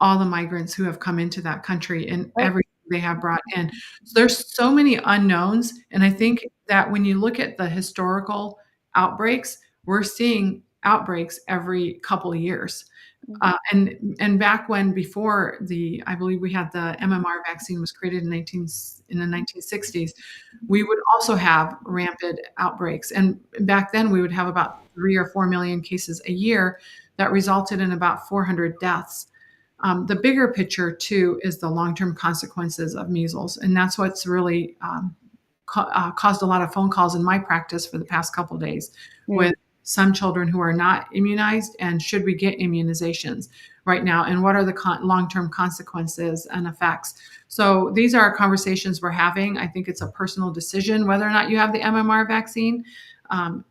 all the migrants who have come into that country and everything they have brought in. So there's so many unknowns. And I think that when you look at the historical outbreaks, we're seeing outbreaks every couple of years. And back when, before I believe we had the MMR vaccine was created in the 1960s, we would also have rampant outbreaks. And back then we would have about 3 or 4 million cases a year that resulted in about 400 deaths. The bigger picture too is the long-term consequences of measles. And that's what's really caused a lot of phone calls in my practice for the past couple of days with some children who are not immunized, and should we get immunizations right now, and what are the long-term consequences and effects. So these are conversations we're having. I think it's a personal decision whether or not you have the MMR vaccine,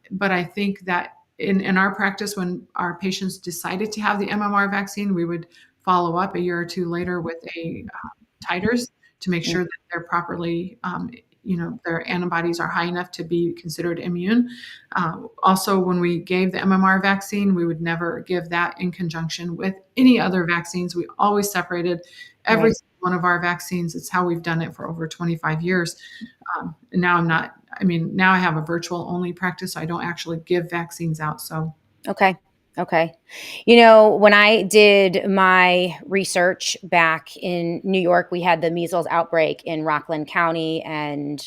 but I think that in our practice, when our patients decided to have the MMR vaccine, we would follow up a year or two later with titers to make sure that they're properly their antibodies are high enough to be considered immune. Also, when we gave the MMR vaccine, we would never give that in conjunction with any other vaccines. We always separated every Right. one of our vaccines. It's how we've done it for over 25 years. And now now I have a virtual only practice. So I don't actually give vaccines out. So, Okay. Okay. When I did my research back in New York, we had the measles outbreak in Rockland County, and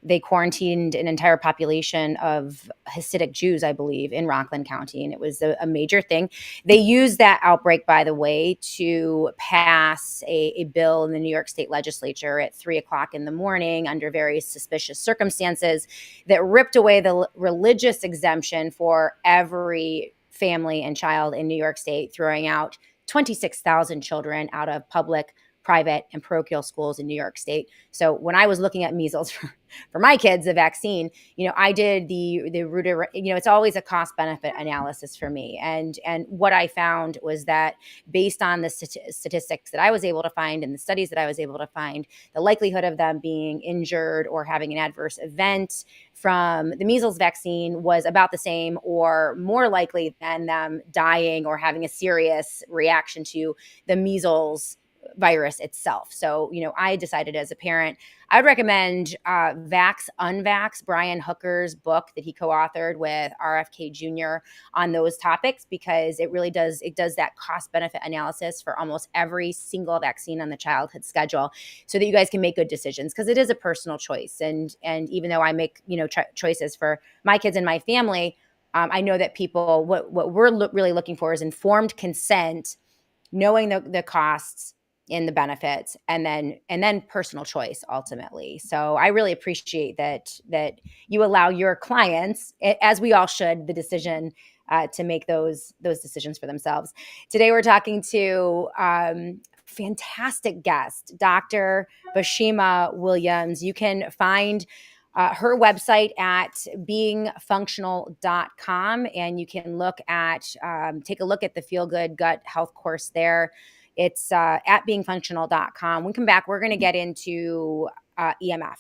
they quarantined an entire population of Hasidic Jews, I believe, in Rockland County. And it was a major thing. They used that outbreak, by the way, to pass a bill in the New York State legislature at 3 o'clock in the morning under very suspicious circumstances that ripped away the religious exemption for every family and child in New York State, throwing out 26,000 children out of public, private, and parochial schools in New York State. So when I was looking at measles for my kids, the vaccine, I did the root, it's always a cost benefit analysis for me. And what I found was that based on the statistics that I was able to find and the studies that I was able to find, the likelihood of them being injured or having an adverse event from the measles vaccine was about the same or more likely than them dying or having a serious reaction to the measles virus itself. So, I decided as a parent, I would recommend Vax Unvax, Brian Hooker's book that he co-authored with RFK Jr. on those topics, because it does that cost benefit analysis for almost every single vaccine on the childhood schedule, so that you guys can make good decisions, because it is a personal choice. And even though I make, choices for my kids and my family, I know that people, what we're really looking for is informed consent, knowing the costs and the benefits, and then personal choice ultimately. So I really appreciate that you allow your clients, as we all should, the decision to make those decisions for themselves. Today we're talking to fantastic guest, Dr. Bashima Williams. You can find her website at beingfunctional.com, and you can take a look at the Feel Good Gut Health course there. It's at beingfunctional.com. When we come back, we're going to get into EMF.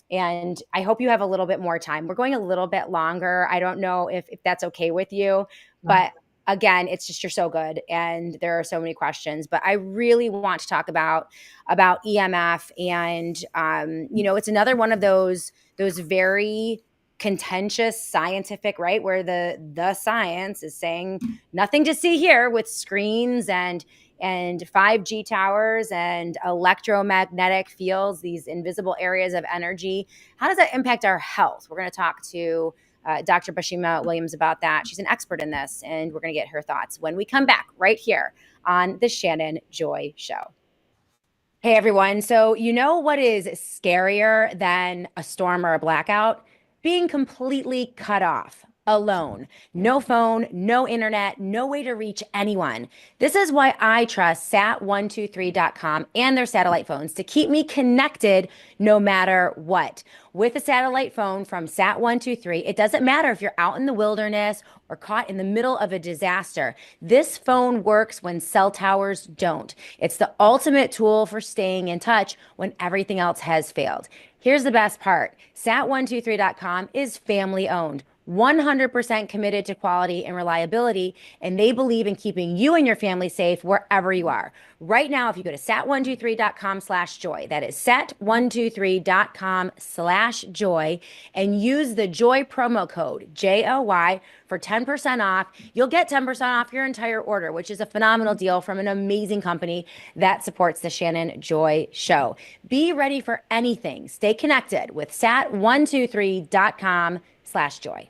And I hope you have a little bit more time. We're going a little bit longer. I don't know if that's okay with you, but again, it's just, you're so good and there are so many questions. But I really want to talk about EMF. And it's another one of those very contentious scientific, right, where the science is saying nothing to see here with screens and 5G towers and electromagnetic fields, these invisible areas of energy. How does that impact our health? We're going to talk to Dr. Bashima Williams about that. She's an expert in this, and we're going to get her thoughts when we come back right here on the Shannon Joy Show. Hey, everyone. So what is scarier than a storm or a blackout? Being completely cut off. Alone. No phone, no internet, no way to reach anyone. This is why I trust sat123.com and their satellite phones to keep me connected no matter what. With a satellite phone from Sat123, it doesn't matter if you're out in the wilderness or caught in the middle of a disaster. This phone works when cell towers don't. It's the ultimate tool for staying in touch when everything else has failed. Here's the best part. Sat123.com is family owned, 100% committed to quality and reliability, and they believe in keeping you and your family safe wherever you are. Right now, if you go to sat123.com/joy, that is sat123.com/joy, and use the JOY promo code, JOY, for 10% off, you'll get 10% off your entire order, which is a phenomenal deal from an amazing company that supports the Shannon Joy Show. Be ready for anything. Stay connected with sat123.com/joy.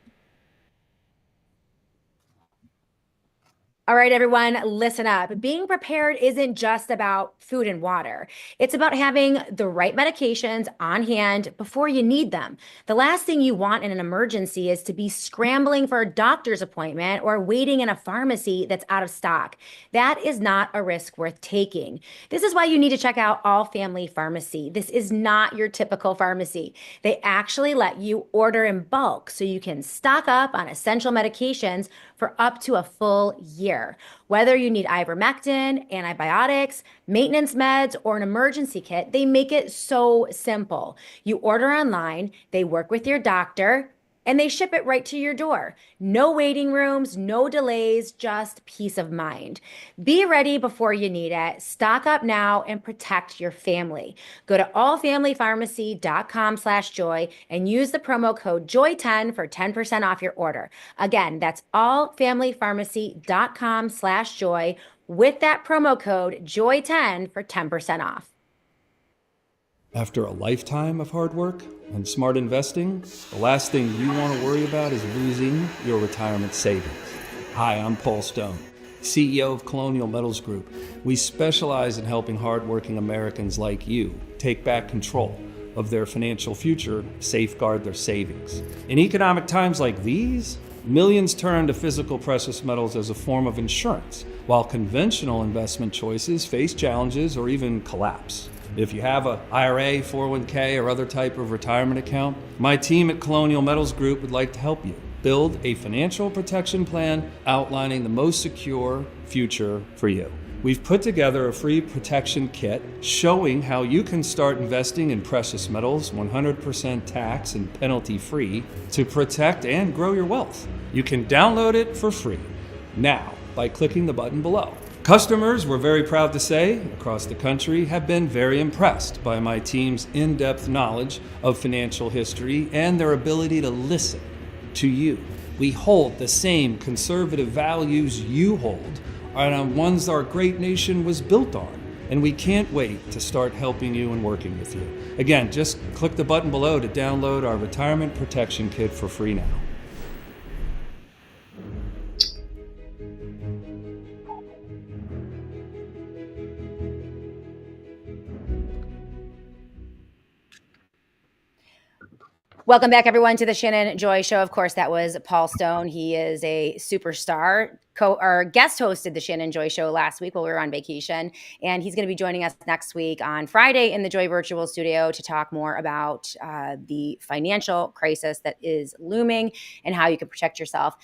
All right, everyone, listen up. Being prepared isn't just about food and water. It's about having the right medications on hand before you need them. The last thing you want in an emergency is to be scrambling for a doctor's appointment or waiting in a pharmacy that's out of stock. That is not a risk worth taking. This is why you need to check out All Family Pharmacy. This is not your typical pharmacy. They actually let you order in bulk so you can stock up on essential medications for up to a full year. year. Whether you need ivermectin, antibiotics, maintenance meds, or an emergency kit, they make it so simple. You order online, they work with your doctor, and they ship it right to your door. No waiting rooms, no delays, just peace of mind. Be ready before you need it. Stock up now and protect your family. Go to allfamilypharmacy.com/joy and use the promo code JOY10 for 10% off your order. Again, that's allfamilypharmacy.com/joy with that promo code JOY10 for 10% off. After a lifetime of hard work and smart investing, the last thing you want to worry about is losing your retirement savings. Hi, I'm Paul Stone, CEO of Colonial Metals Group. We specialize in helping hardworking Americans like you take back control of their financial future, safeguard their savings. In economic times like these, millions turn to physical precious metals as a form of insurance, while conventional investment choices face challenges or even collapse. If you have an IRA, 401k, or other type of retirement account, my team at Colonial Metals Group would like to help you build a financial protection plan outlining the most secure future for you. We've put together a free protection kit showing how you can start investing in precious metals 100% tax and penalty free to protect and grow your wealth. You can download it for free now by clicking the button below. Customers, we're very proud to say, across the country have been very impressed by my team's in-depth knowledge of financial history and their ability to listen to you. We hold the same conservative values you hold and ones our great nation was built on. And we can't wait to start helping you and working with you. Again, just click the button below to download our retirement protection kit for free now. Welcome back, everyone, to the Shannon Joy Show. Of course, that was Paul Stone. He is a superstar. Guest hosted the Shannon Joy Show last week while we were on vacation, and he's going to be joining us next week on Friday in the Joy Virtual Studio to talk more about the financial crisis that is looming and how you can protect yourself.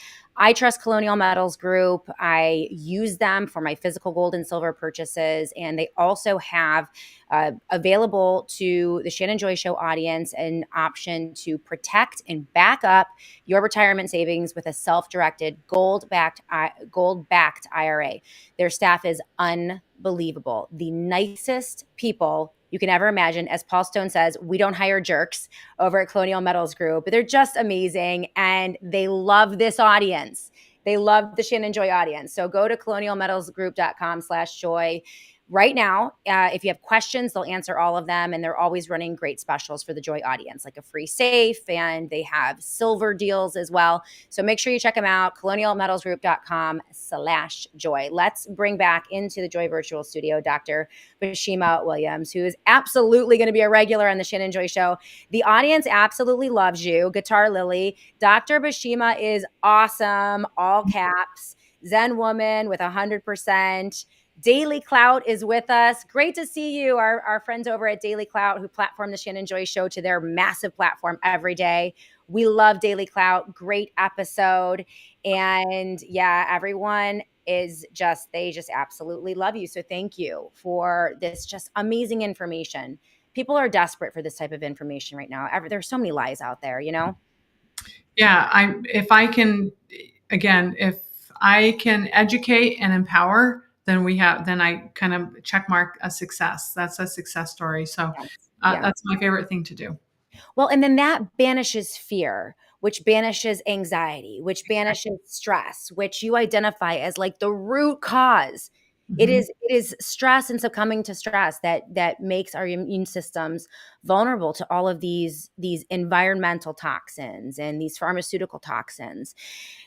I trust Colonial Metals Group. I use them for my physical gold and silver purchases, and they also have available to the Shannon Joy Show audience an option to protect and back up your retirement savings with a self-directed gold-backed IRA. Their staff is unbelievable. The nicest people you can ever imagine. As Paul Stone says, we don't hire jerks over at Colonial Metals Group. They're just amazing, and they love this audience. They love the Shannon Joy audience. So go to colonialmetalsgroup.com/joy. Right now, if you have questions, they'll answer all of them, and they're always running great specials for the Joy audience, like a free safe, and they have silver deals as well. So make sure you check them out, colonialmetalsgroup.com/joy. Let's bring back into the Joy Virtual Studio Dr. Bashima Williams, who is absolutely going to be a regular on the Shannon Joy Show. The audience absolutely loves you. Guitar Lily. Dr. Bashima is awesome, all caps. Zen woman with 100%. Daily Clout is with us. Great to see you, our friends over at Daily Clout who platform the Shannon Joy Show to their massive platform every day. We love Daily Clout. Great episode. And yeah, everyone they just absolutely love you. So thank you for this just amazing information. People are desperate for this type of information right now. There's so many lies out there, you know? Yeah, if I can educate and empower, then I kind of check mark a success. That's a success story. So that's my favorite thing to do. Well, and then that banishes fear, which banishes anxiety, which banishes stress, which you identify as like the root cause. Mm-hmm. It is stress and succumbing to stress that makes our immune systems vulnerable to all of these environmental toxins and these pharmaceutical toxins.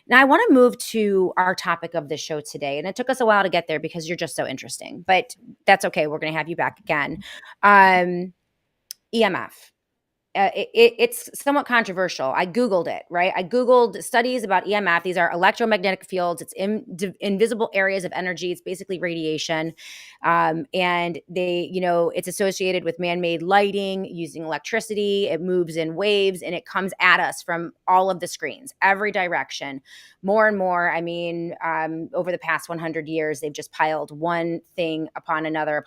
Now, I want to move to our topic of the show today, and it took us a while to get there because you're just so interesting, but that's okay. We're going to have you back again. EMF. it's somewhat controversial. I Googled it, right? I Googled studies about EMF. These are electromagnetic fields. It's invisible areas of energy. It's basically radiation. And it's associated with man-made lighting using electricity. It moves in waves and it comes at us from all of the screens, every direction, more and more. I mean, over the past 100 years, they've just piled one thing upon another,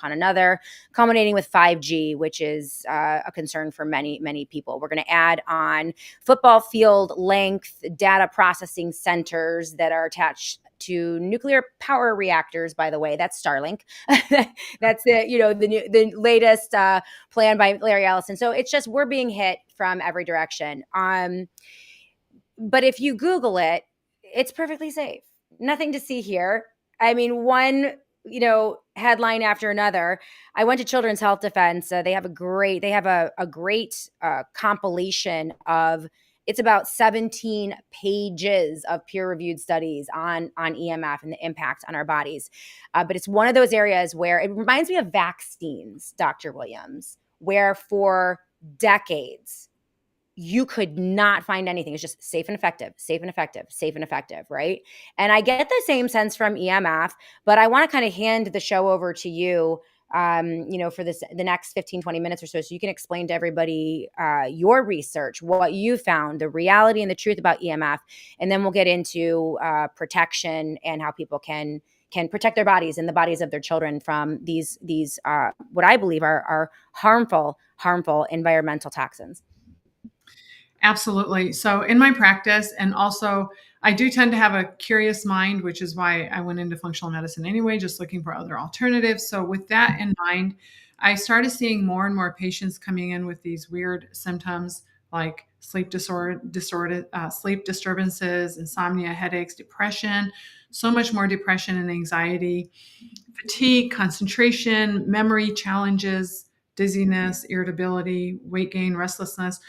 culminating with 5G, which is a concern for many, many people. We're going to add on football field length data processing centers that are attached to nuclear power reactors. By the way, that's Starlink. That's the latest plan by Larry Ellison. So it's just, we're being hit from every direction. But if you Google it, it's perfectly safe. Nothing to see here. I mean, one headline after another. I went to Children's Health Defense. They have a great compilation of, it's about 17 pages of peer-reviewed studies on EMF and the impact on our bodies. But it's one of those areas where it reminds me of vaccines, Dr. Williams, where for decades, you could not find anything. It's just safe and effective, right? And I get the same sense from EMF, but I want to kind of hand the show over to you, for the next 15, 20 minutes or so you can explain to everybody your research, what you found, the reality and the truth about EMF, and then we'll get into protection and how people can protect their bodies and the bodies of their children from these what I believe are harmful environmental toxins. Absolutely. So in my practice, and also I do tend to have a curious mind, which is why I went into functional medicine anyway, just looking for other alternatives. So with that in mind, I started seeing more and more patients coming in with these weird symptoms like sleep disturbances, insomnia, headaches, depression, so much more depression and anxiety, fatigue, concentration, memory challenges, dizziness, irritability, weight gain, restlessness,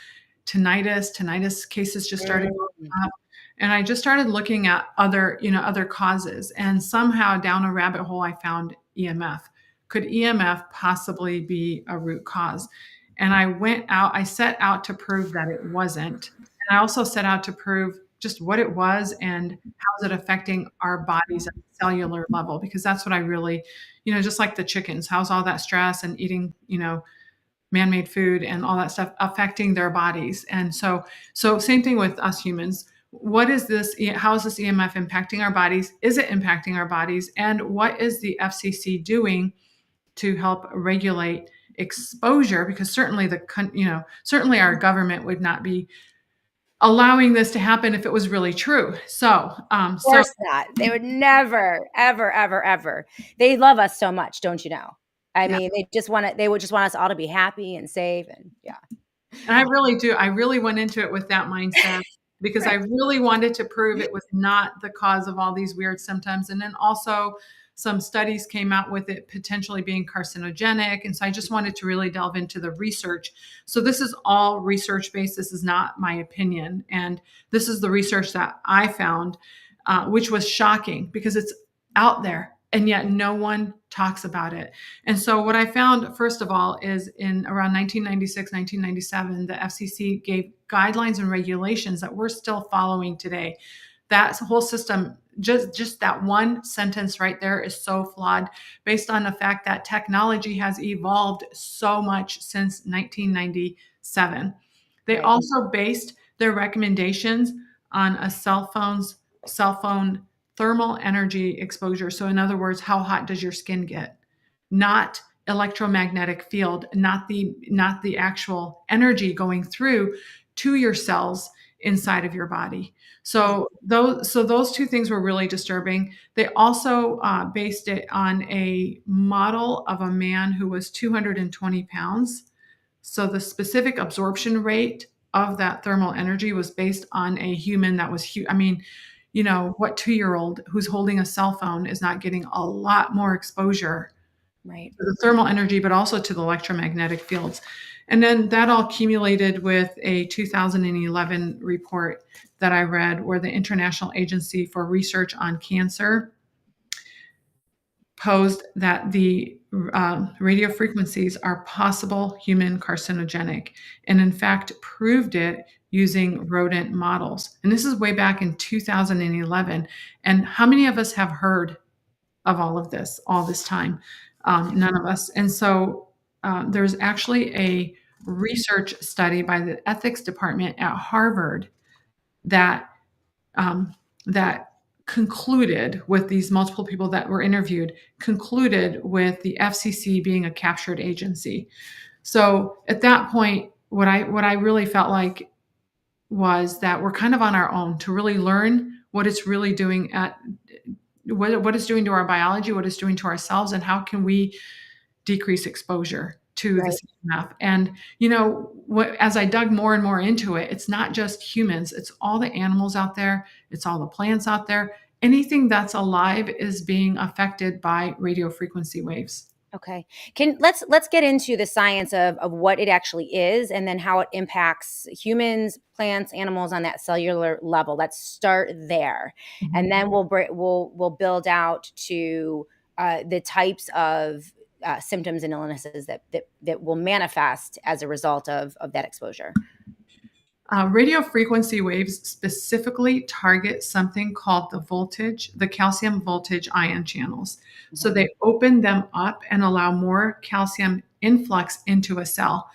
tinnitus cases just started going up. And I just started looking at other causes, and somehow down a rabbit hole, I found EMF. Could EMF possibly be a root cause? And I set out to prove that it wasn't. And I also set out to prove just what it was and how is it affecting our bodies at a cellular level, because that's what I really, just like the chickens, how's all that stress and eating, man-made food and all that stuff affecting their bodies. And so same thing with us humans. What is this? How is this EMF impacting our bodies? Is it impacting our bodies? And what is the FCC doing to help regulate exposure? Because certainly certainly our government would not be allowing this to happen if it was really true. Of course not. They would never, ever, ever, ever. They love us so much, don't you know? I mean, they would just want us all to be happy and safe, and yeah. And I really do. I really went into it with that mindset because I really wanted to prove it was not the cause of all these weird symptoms. And then also some studies came out with it potentially being carcinogenic. And so I just wanted to really delve into the research. So this is all research-based. This is not my opinion. And this is the research that I found, which was shocking because it's out there, and yet no one talks about it. And so what I found, first of all, is in around 1996, 1997, the FCC gave guidelines and regulations that we're still following today. That whole system, just that one sentence right there is so flawed based on the fact that technology has evolved so much since 1997. They also based their recommendations on a cell phone thermal energy exposure. So in other words, how hot does your skin get? Not electromagnetic field, not the actual energy going through to your cells inside of your body. So those two things were really disturbing. They also based it on a model of a man who was 220 pounds. So the specific absorption rate of that thermal energy was based on a human that was huge. I mean, what 2-year-old who's holding a cell phone is not getting a lot more exposure to the thermal energy, but also to the electromagnetic fields. And then that all accumulated with a 2011 report that I read where the International Agency for Research on Cancer posed that the radio frequencies are possible human carcinogenic, and in fact proved it using rodent models. And this is way back in 2011. And how many of us have heard of all of this all this time? None of us. And so there's actually a research study by the ethics department at Harvard that that concluded with these multiple people that were interviewed, concluded with the FCC being a captured agency. So at that point, what I really felt like was that we're kind of on our own to really learn what it's really doing at what it's doing to our biology, what it's doing to ourselves, and how can we decrease exposure to Right. the CMF. And as I dug more and more into it, it's not just humans, it's all the animals out there, it's all the plants out there. Anything that's alive is being affected by radio frequency waves. Okay. Let's get into the science of what it actually is, and then how it impacts humans, plants, animals on that cellular level. Let's start there, and then we'll build out to the types of symptoms and illnesses that will manifest as a result of that exposure. Radio frequency waves specifically target something called the calcium voltage ion channels. So they open them up and allow more calcium influx into a cell.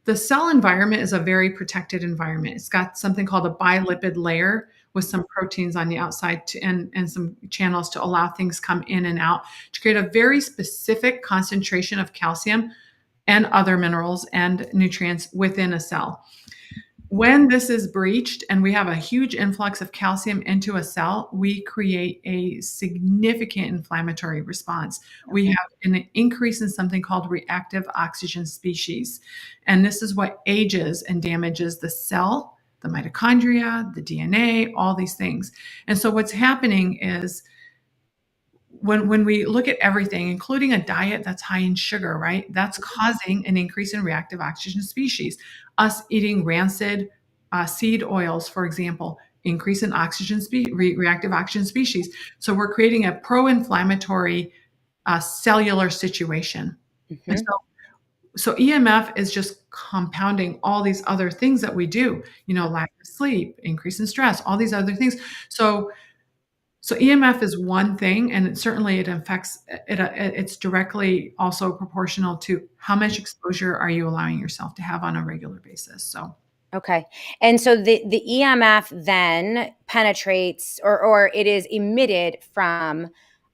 The cell environment is a very protected environment. It's got something called a bilipid layer with some proteins on the outside and some channels to allow things come in and out to create a very specific concentration of calcium and other minerals and nutrients within a cell. When this is breached and we have a huge influx of calcium into a cell, we create a significant inflammatory response. We have an increase in something called reactive oxygen species. And this is what ages and damages the cell, the mitochondria, the DNA, all these things. And so what's happening is when we look at everything, including a diet that's high in sugar, right? That's causing an increase in reactive oxygen species. Us eating rancid seed oils, for example, increase in reactive oxygen species. So we're creating a pro-inflammatory cellular situation. And so EMF is just compounding all these other things that we do, lack of sleep, increase in stress, all these other things. So EMF is one thing, and it affects it. It's directly also proportional to how much exposure are you allowing yourself to have on a regular basis. So, okay, and so the EMF then penetrates, or it is emitted from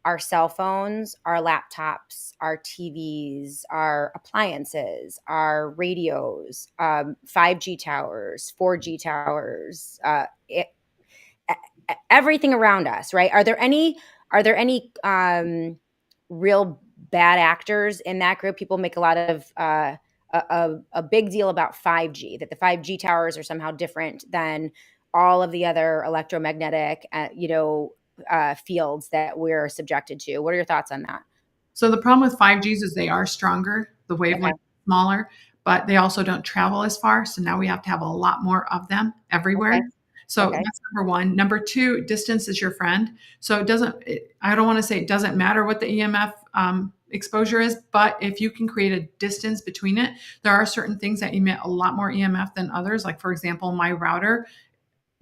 our cell phones, our laptops, our TVs, our appliances, our radios, 5G towers, 4G towers. Everything around us, right? Are there any real bad actors in that group? People make a lot of a big deal about 5G, that the 5G towers are somehow different than all of the other electromagnetic fields that we're subjected to. What are your thoughts on that? So the problem with 5Gs is they are stronger, the wavelength is smaller, but they also don't travel as far. So now we have to have a lot more of them everywhere. Okay. So that's number one. Number two, distance is your friend. So I don't want to say it doesn't matter what the EMF exposure is, but if you can create a distance between it, there are certain things that emit a lot more EMF than others. Like, for example, my router,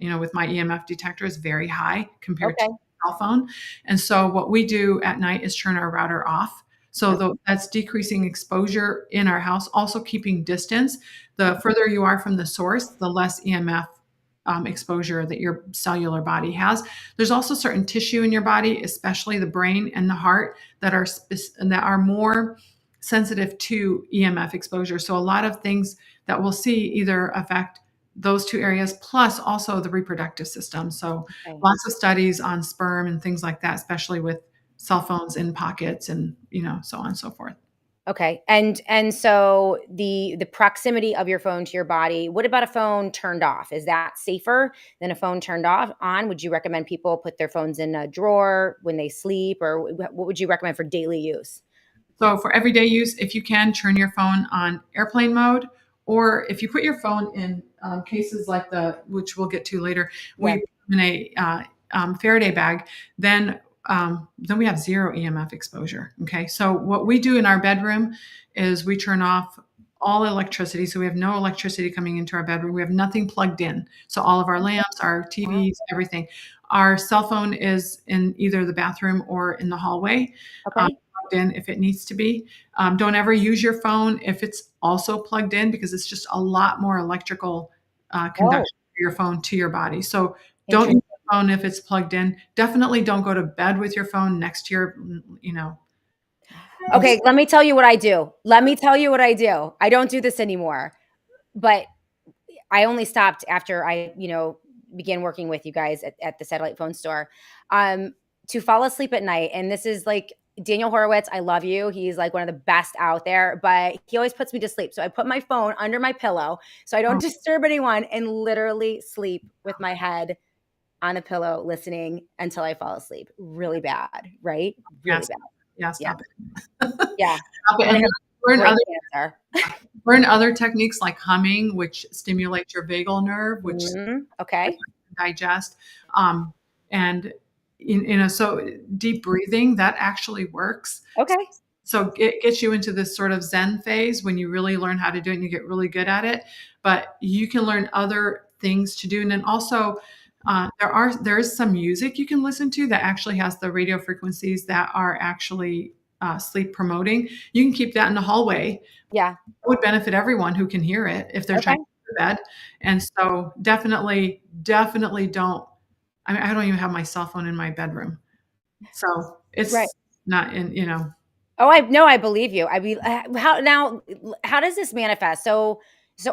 with my EMF detector is very high compared to a cell phone. And so what we do at night is turn our router off. So that's decreasing exposure in our house, also keeping distance. The further you are from the source, the less EMF exposure that your cellular body has. There's also certain tissue in your body, especially the brain and the heart, that are more sensitive to EMF exposure. So a lot of things that we'll see either affect those two areas, plus also the reproductive system. So lots of studies on sperm and things like that, especially with cell phones in pockets and so on and so forth. Okay. And so the proximity of your phone to your body, what about a phone turned off? Is that safer than a phone turned on? Would you recommend people put their phones in a drawer when they sleep, or what would you recommend for daily use? So for everyday use, if you can, turn your phone on airplane mode, or if you put your phone in cases like which we'll get to later, we put in a Faraday bag, then then we have zero EMF exposure. Okay. So what we do in our bedroom is we turn off all electricity. So we have no electricity coming into our bedroom. We have nothing plugged in. So all of our lamps, our TVs, everything. Our cell phone is in either the bathroom or in the hallway, Okay. plugged in if it needs to be. Don't ever use your phone if it's also plugged in, because it's just a lot more electrical conduction for your phone to your body. So don't use your phone if it's plugged in. Definitely don't go to bed with your phone next to your, Okay, let me tell you what I do. I don't do this anymore, but I only stopped after I, began working with you guys at the satellite phone store, to fall asleep at night. And this is like Daniel Horowitz. I love you. He's like one of the best out there, but he always puts me to sleep. So I put my phone under my pillow so I don't disturb anyone and literally sleep with my head on the pillow listening until I fall asleep. Really bad, right? Really bad. Yeah, stop it. Yeah. Stop it. And learn other techniques like humming, which stimulates your vagal nerve, which okay, digest. And so deep breathing, that actually works. Okay. So it gets you into this sort of Zen phase when you really learn how to do it and you get really good at it. But you can learn other things to do. And then also there is some music you can listen to that actually has the radio frequencies that are actually sleep promoting. You can keep that in the hallway. Yeah. It would benefit everyone who can hear it if they're trying to go to bed. And so definitely don't. I mean, I don't even have my cell phone in my bedroom. So it's not in. Oh, I believe you. I mean, how does this manifest? So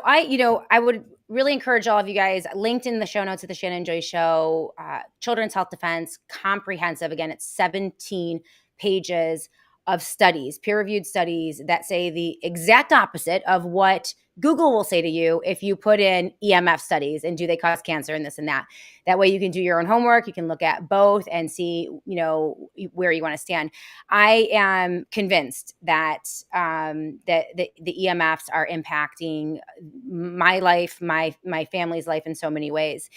I would really encourage all of you guys, linked in the show notes of the Shannon Joy Show, Children's Health Defense, comprehensive. Again, it's 17 pages of studies, peer-reviewed studies that say the exact opposite of what Google will say to you if you put in EMF studies and do they cause cancer and this and that. That way you can do your own homework. You can look at both and see, where you want to stand. I am convinced that that the EMFs are impacting my life, my family's life in so many ways.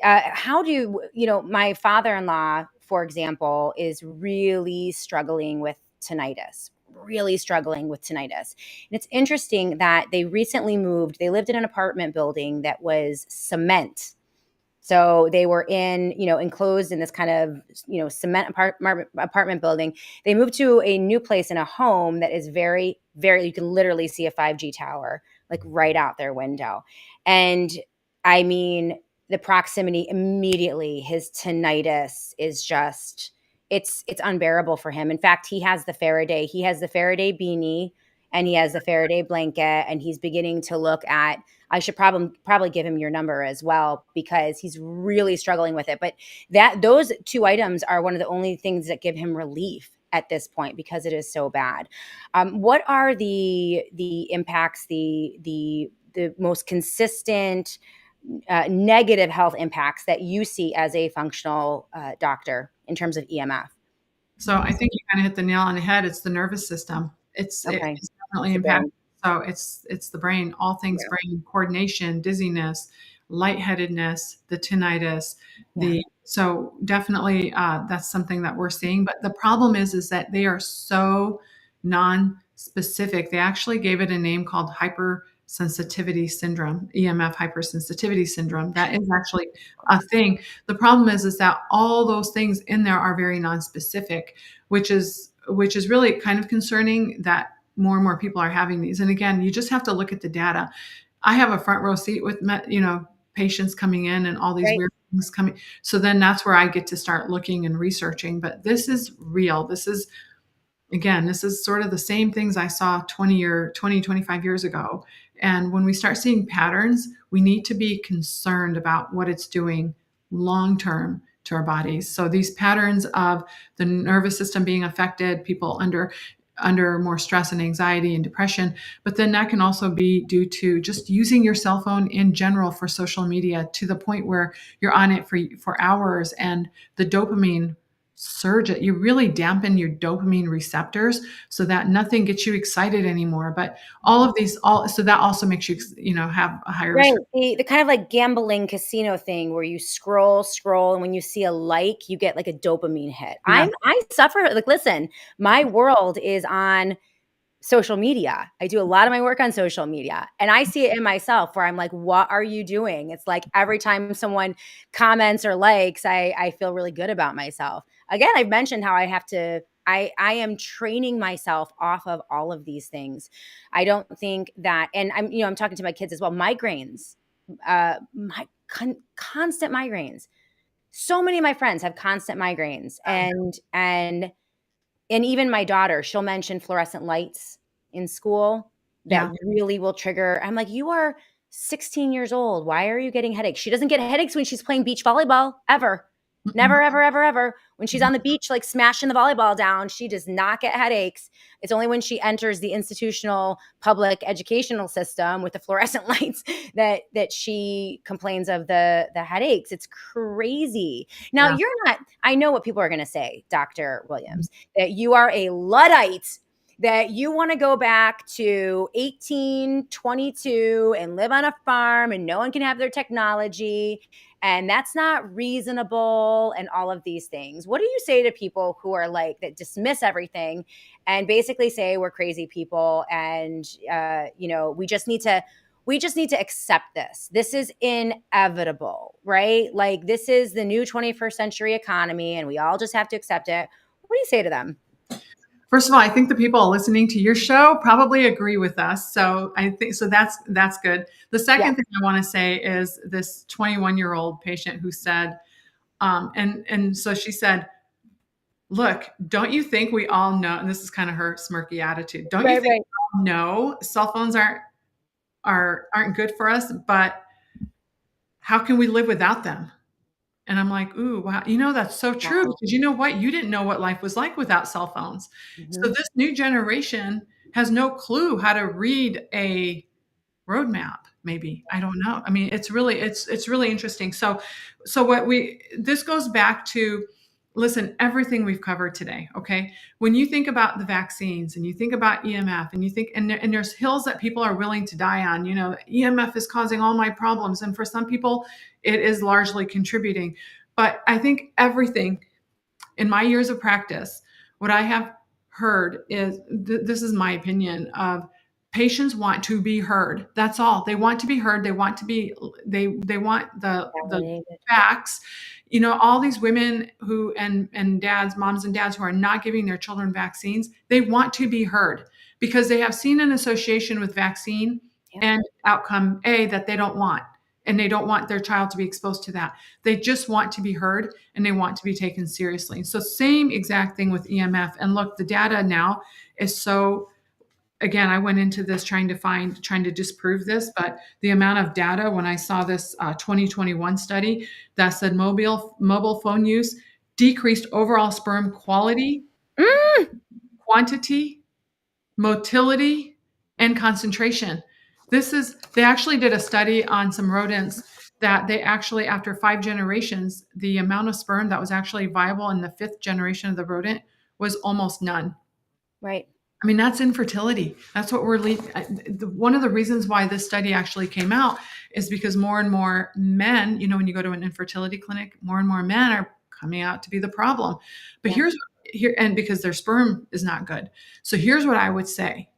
How do my father-in-law, for example, is really struggling with tinnitus. And it's interesting that they recently moved. They lived in an apartment building that was cement. So they were enclosed in this kind of, cement apartment building. They moved to a new place in a home that is very, very, you can literally see a 5G tower, like right out their window. And I mean, the proximity immediately, his tinnitus is just, it's unbearable for him. In fact, he has the Faraday beanie and he has the Faraday blanket, and he's beginning to look at, I should probably give him your number as well, because he's really struggling with it. But those two items are one of the only things that give him relief at this point, because it is so bad. What are the impacts, the most consistent negative health impacts that you see as a functional doctor in terms of EMF? So I think you kind of hit the nail on the head. It's the nervous system. It's definitely impacted. So it's the brain, all things brain, coordination, dizziness, lightheadedness, the tinnitus, so definitely that's something that we're seeing. But the problem is that they are so non-specific. They actually gave it a name called hypersensitivity syndrome, EMF hypersensitivity syndrome. That is actually a thing. The problem is that all those things in there are very non-specific, which is really kind of concerning that more and more people are having these. And again, you just have to look at the data. I have a front row seat with, patients coming in and all these weird things coming. So then that's where I get to start looking and researching. But this is real. This is sort of the same things I saw 25 years ago. And when we start seeing patterns, we need to be concerned about what it's doing long-term to our bodies. So these patterns of the nervous system being affected, people under more stress and anxiety and depression, but then that can also be due to just using your cell phone in general for social media to the point where you're on it for hours, and the dopamine surge it. You really dampen your dopamine receptors so that nothing gets you excited anymore. But all of these, so that also makes you, have a higher Right. risk. The kind of like gambling casino thing where you scroll, and when you see a like, you get like a dopamine hit. Yeah. I suffer. Like, listen, my world is on social media. I do a lot of my work on social media, and I see it in myself where I'm like, what are you doing? It's like every time someone comments or likes, I feel really good about myself. Again, I've mentioned how I am training myself off of all of these things. I don't think that, and I'm talking to my kids as well. Migraines, constant migraines. So many of my friends have constant migraines, and even my daughter, she'll mention fluorescent lights in school that Yeah. really will trigger. I'm like, you are 16 years old. Why are you getting headaches? She doesn't get headaches when she's playing beach volleyball ever. Mm-mm. Never, ever, ever, ever. When she's on the beach, like smashing the volleyball down, she does not get headaches. It's only when she enters the institutional public educational system with the fluorescent lights that she complains of the headaches. It's crazy. Now, Yeah. you're not, I know what people are going to say, Dr. Williams, that you are a Luddite, that you want to go back to 1822 and live on a farm and no one can have their technology. And that's not reasonable and all of these things. What do you say to people who are like that dismiss everything and basically say we're crazy people and we just need to accept this. This is inevitable, right? Like this is the new 21st century economy and we all just have to accept it. What do you say to them? First of all, I think the people listening to your show probably agree with us. So I think so that's good. The Yeah. second thing I want to say is this 21-year-old patient who said, and so she said, look, don't you think we all know, and this is kind of her smirky attitude, don't you Right, think right. we all know cell phones aren't good for us, but how can we live without them? And I'm like, ooh, wow. That's so true Wow. because you know what? You didn't know what life was like without cell phones. So Mhm. this new generation has no clue how to read a roadmap, maybe. I don't know. I mean, it's really interesting. So this goes back to, listen, everything we've covered today, okay? When you think about the vaccines and you think about EMF and you think and there's hills that people are willing to die on, EMF is causing all my problems, and for some people it is largely contributing. But I think everything in my years of practice, what I have heard is this is my opinion of patients want to be heard. That's all. They want to be heard. They want to be they want the Validated. facts. All these women who and dads, moms and dads who are not giving their children vaccines, they want to be heard because they have seen an association with vaccine Yeah. and outcome A that they don't want. And they don't want their child to be exposed to that. They just want to be heard and they want to be taken seriously. So same exact thing with EMF. And look, the data now is so, again, I went into this trying to disprove this, but the amount of data when I saw this 2021 study that said mobile phone use decreased overall sperm quality, Mm. quantity, motility, and concentration. They actually did a study on some rodents that they actually, after 5 generations, the amount of sperm that was actually viable in the 5th generation of the rodent was almost none. Right. I mean, that's infertility. That's what one of the reasons why this study actually came out is because more and more men, when you go to an infertility clinic, more and more men are coming out to be the problem. But Yeah. and because their sperm is not good. So here's what I would say.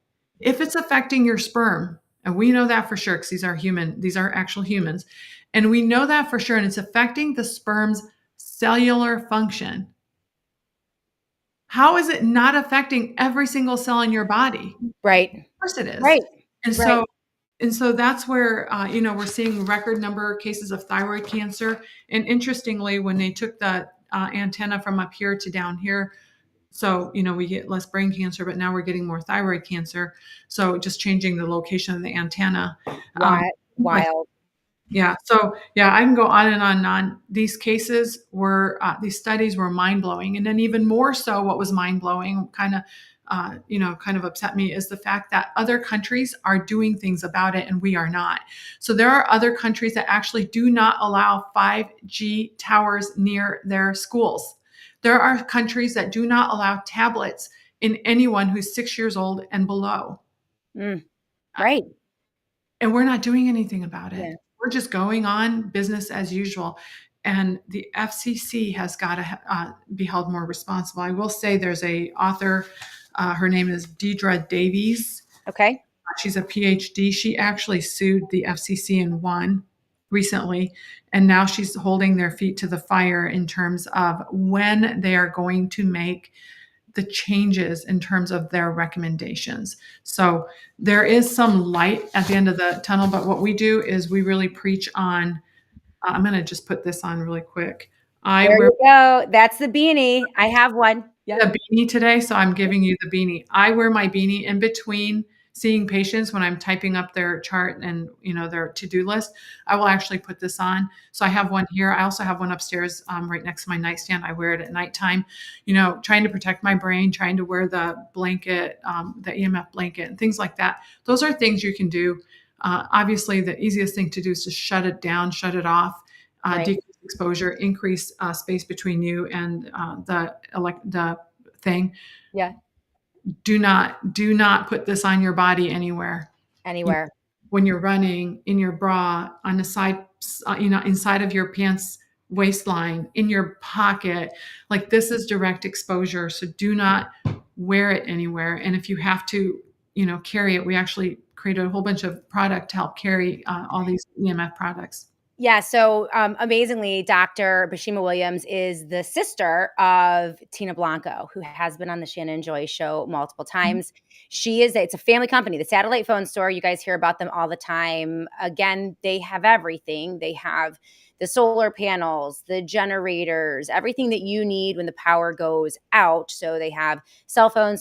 If it's affecting your sperm, and we know that for sure because these are actual humans, and we know that for sure, and it's affecting the sperm's cellular function, how is it not affecting every single cell in your body? Right. Of course it is. Right. And Right. so that's where we're seeing record number of cases of thyroid cancer. And interestingly, when they took the antenna from up here to down here, so we get less brain cancer, but now we're getting more thyroid cancer. So just changing the location of the antenna. Like, Wild. yeah. So yeah, I can go on and on and on. These these studies were mind blowing, and then even more so, what was mind blowing, kind of upset me, is the fact that other countries are doing things about it and we are not. So there are other countries that actually do not allow 5G towers near their schools. There are countries that do not allow tablets in anyone who's 6 years old and below. Right. And we're not doing anything about it. Yeah. We're just going on business as usual. And the FCC has got to be held more responsible. I will say there's a author, her name is Deidre Davies. Okay. She's a PhD. She actually sued the FCC and won recently. And now she's holding their feet to the fire in terms of when they are going to make the changes in terms of their recommendations. So there is some light at the end of the tunnel, but what we do is we really preach on, I'm going to just put this on really quick. I There wear you go. That's the beanie. I have one. Yep. a beanie today, so I'm giving you the beanie. I wear my beanie in between seeing patients when I'm typing up their chart and their to-do list. I will actually put this on. So I have one here. I also have one upstairs right next to my nightstand. I wear it at nighttime, trying to protect my brain, trying to wear the blanket, the EMF blanket and things like that. Those are things you can do. Obviously, the easiest thing to do is to shut it down, shut it off, Right. decrease exposure, increase space between you and the thing. Yeah. Do not put this on your body anywhere. Anywhere. When you're running, in your bra, on the side, inside of your pants waistline, in your pocket. Like, this is direct exposure. So do not wear it anywhere. And if you have to, carry it, we actually created a whole bunch of product to help carry all these EMF products. Yeah. So amazingly, Dr. Bashima Williams is the sister of Tina Blanco, who has been on the Shannon Joy Show multiple times. It's a family company, the Satellite Phone Store. You guys hear about them all the time. Again, they have everything. They have the solar panels, the generators, everything that you need when the power goes out. So they have cell phone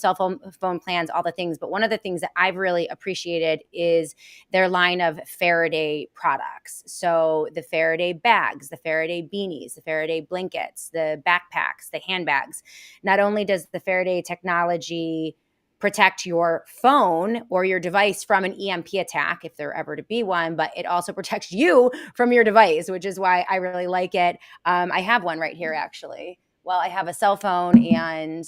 plans, all the things. But one of the things that I've really appreciated is their line of Faraday products. So the Faraday bags, the Faraday beanies, the Faraday blankets, the backpacks, the handbags. Not only does the Faraday technology protect your phone or your device from an EMP attack, if there ever to be one, but it also protects you from your device, which is why I really like it. I have one right here, actually. Well, I have a cell phone, and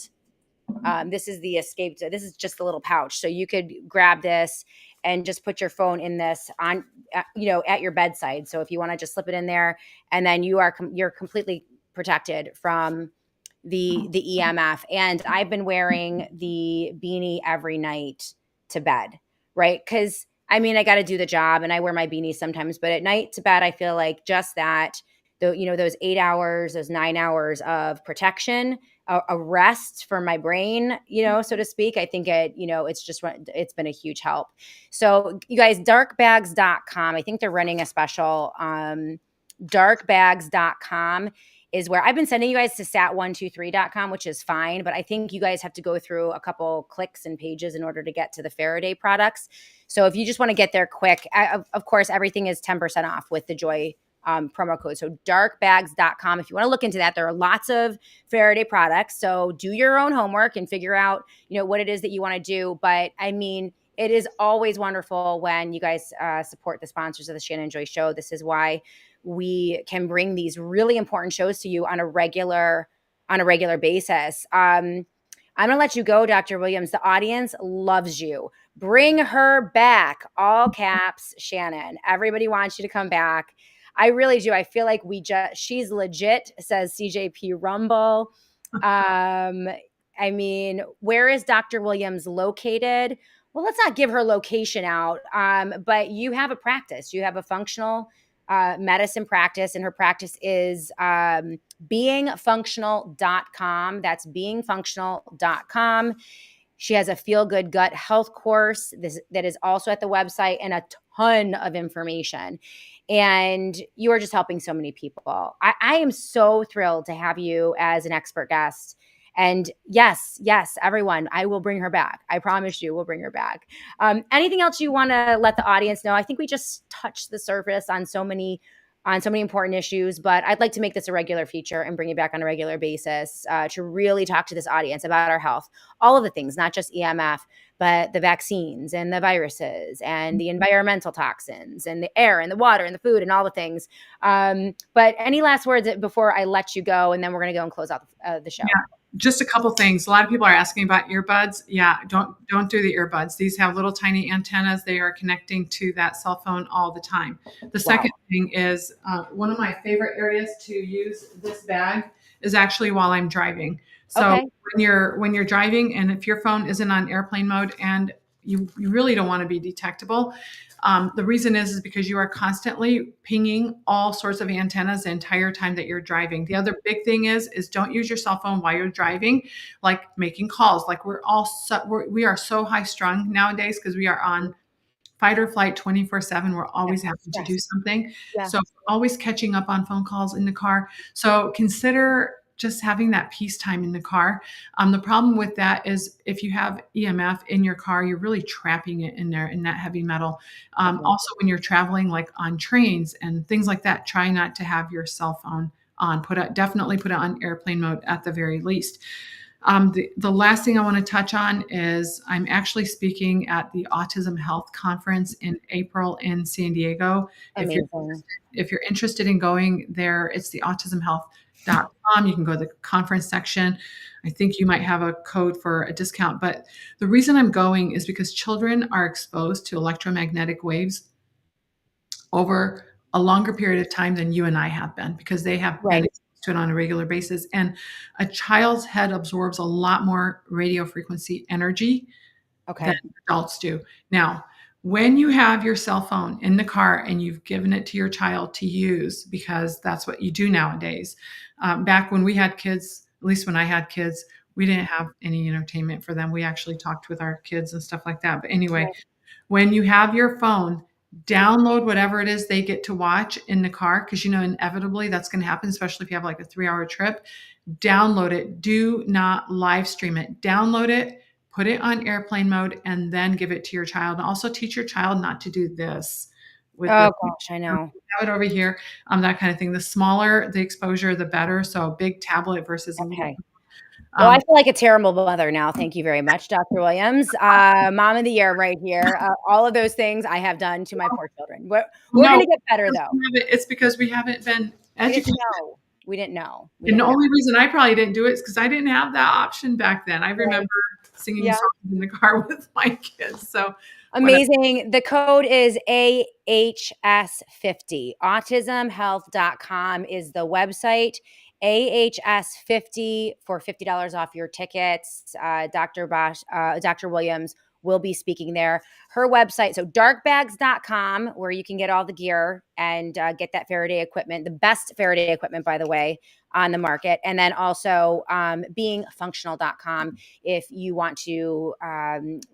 this is the escape. This is just a little pouch. So you could grab this and just put your phone in this on, at your bedside. So if you want to just slip it in there, and then you're completely protected from the EMF. And I've been wearing the beanie every night to bed, right? Because I got to do the job, and I wear my beanie sometimes, but at night to bed, I feel like just that, those 8 hours, those 9 hours of protection, a rest for my brain, so to speak. I think it's been a huge help. So you guys, darkbags.com, I think they're running a special. Darkbags.com is where I've been sending you guys to sat123.com, which is fine. But I think you guys have to go through a couple clicks and pages in order to get to the Faraday products. So if you just want to get there quick, of course, everything is 10% off with the Joy promo code. So darkbags.com. If you want to look into that, there are lots of Faraday products. So do your own homework and figure out, what it is that you want to do. But it is always wonderful when you guys support the sponsors of the Shannon Joy Show. This is why we can bring these really important shows to you on a regular basis. I'm going to let you go, Dr. Williams. The audience loves you. Bring her back. All caps, Shannon. Everybody wants you to come back. I really do. I feel like she's legit, says CJP Rumble. Where is Dr. Williams located? Well, let's not give her location out. But you have a practice. You have a functional medicine practice, and her practice is beingfunctional.com. That's beingfunctional.com. She has a feel good gut health course that is also at the website, and a ton of information. And you are just helping so many people. I am so thrilled to have you as an expert guest. And yes, everyone, I will bring her back. I promise you, we'll bring her back. Anything else you want to let the audience know? I think we just touched the surface on so many on so many important issues, but I'd like to make this a regular feature and bring it back on a regular basis to really talk to this audience about our health, all of the things, not just EMF, but the vaccines and the viruses and the environmental toxins and the air and the water and the food and all the things. But any last words before I let you go, and then we're going to go and close out the show. Yeah, just a couple things. A lot of people are asking about earbuds. Yeah, don't do the earbuds. These have little tiny antennas. They are connecting to that cell phone all the time. The second thing is one of my favorite areas to use this bag is actually while I'm driving. So when you're driving, and if your phone isn't on airplane mode, and you really don't want to be detectable. The reason is because you are constantly pinging all sorts of antennas the entire time that you're driving. The other big thing is don't use your cell phone while you're driving, like making calls. Like we are so high strung nowadays because we are on fight or flight 24/7. We're always having to do something. Yeah. So always catching up on phone calls in the car. So consider just having that peace time in the car. The problem with that is if you have EMF in your car, you're really trapping it in there in that heavy metal. Also, when you're traveling, like on trains and things like that, try not to have your cell phone on. Definitely put it on airplane mode at the very least. The last thing I want to touch on is I'm actually speaking at the Autism Health Conference in April in San Diego. If you're interested in going there, it's the autismhealth.com. You can go to the conference section. I think you might have a code for a discount. But the reason I'm going is because children are exposed to electromagnetic waves over a longer period of time than you and I have been, because they have been exposed to it on a regular basis. And a child's head absorbs a lot more radio frequency energy than adults do. Now, when you have your cell phone in the car and you've given it to your child to use, because that's what you do nowadays. Back when we had kids, at least when I had kids, we didn't have any entertainment for them. We actually talked with our kids and stuff like that. But anyway, when you have your phone, download whatever it is they get to watch in the car, because inevitably that's going to happen, especially if you have like a 3-hour trip. Download it. Do not live stream it. Download it. Put it on airplane mode and then give it to your child. And also teach your child not to do this. Gosh, I know. Have it over here, that kind of thing. The smaller the exposure, the better. So a big tablet versus a little. Well, I feel like a terrible mother now. Thank you very much, Dr. Williams. Mom of the year right here. All of those things I have done to my poor children. We're going to get better, though. It's because we haven't been educated. We didn't know. And the only reason I probably didn't do it is because I didn't have that option back then. I remember singing songs in the car with my kids. So amazing. The code is AHS50. Autismhealth.com is the website. AHS50 for $50 off your tickets. Dr. Williams will be speaking there. Her website, so darkbags.com, where you can get all the gear and get that Faraday equipment, the best Faraday equipment, by the way, on the market. And then also beingfunctional.com if you want to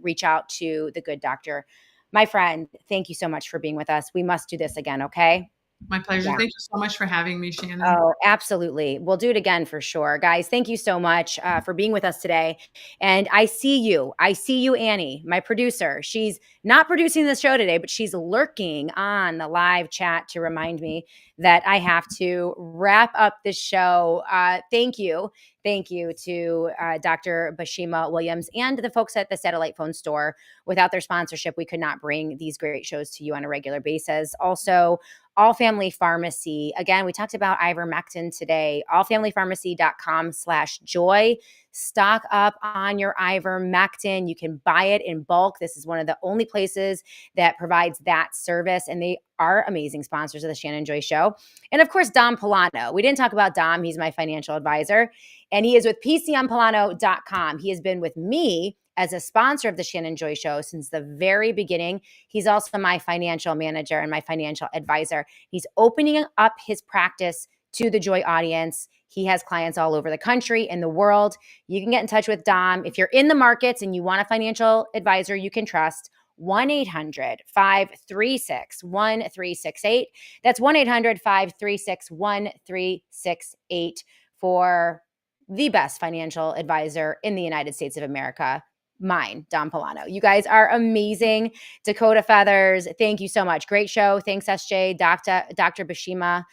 reach out to the good doctor. My friend, thank you so much for being with us. We must do this again, okay? My pleasure. Thank you so much for having me, Shannon. Oh, absolutely. We'll do it again for sure. Guys, thank you so much for being with us today. And I see you, Annie, my producer. She's not producing the show today, but she's lurking on the live chat to remind me that I have to wrap up this show. Thank you. Thank you to Dr. Bashima Williams and the folks at the Satellite Phone Store. Without their sponsorship, we could not bring these great shows to you on a regular basis. Also, All Family Pharmacy. Again, we talked about ivermectin today. allfamilypharmacy.com/joy. Stock up on your ivermectin. You can buy it in bulk. This is one of the only places that provides that service, and they are amazing sponsors of the Shannon Joy Show. And of course, Dom Polano. We didn't talk about Dom. He's my financial advisor, and he is with PCMPolano.com. He has been with me as a sponsor of the Shannon Joy Show since the very beginning. He's also my financial manager and my financial advisor. He's opening up his practice to the Joy audience. He has clients all over the country and the world. You can get in touch with Dom. If you're in the markets and you want a financial advisor you can trust, 1-800-536-1368. That's 1-800-536-1368 for the best financial advisor in the United States of America. mine, Don Polano. You guys are amazing. Dakota Feathers, thank you so much. Great show. Thanks, SJ. Dr. Bashima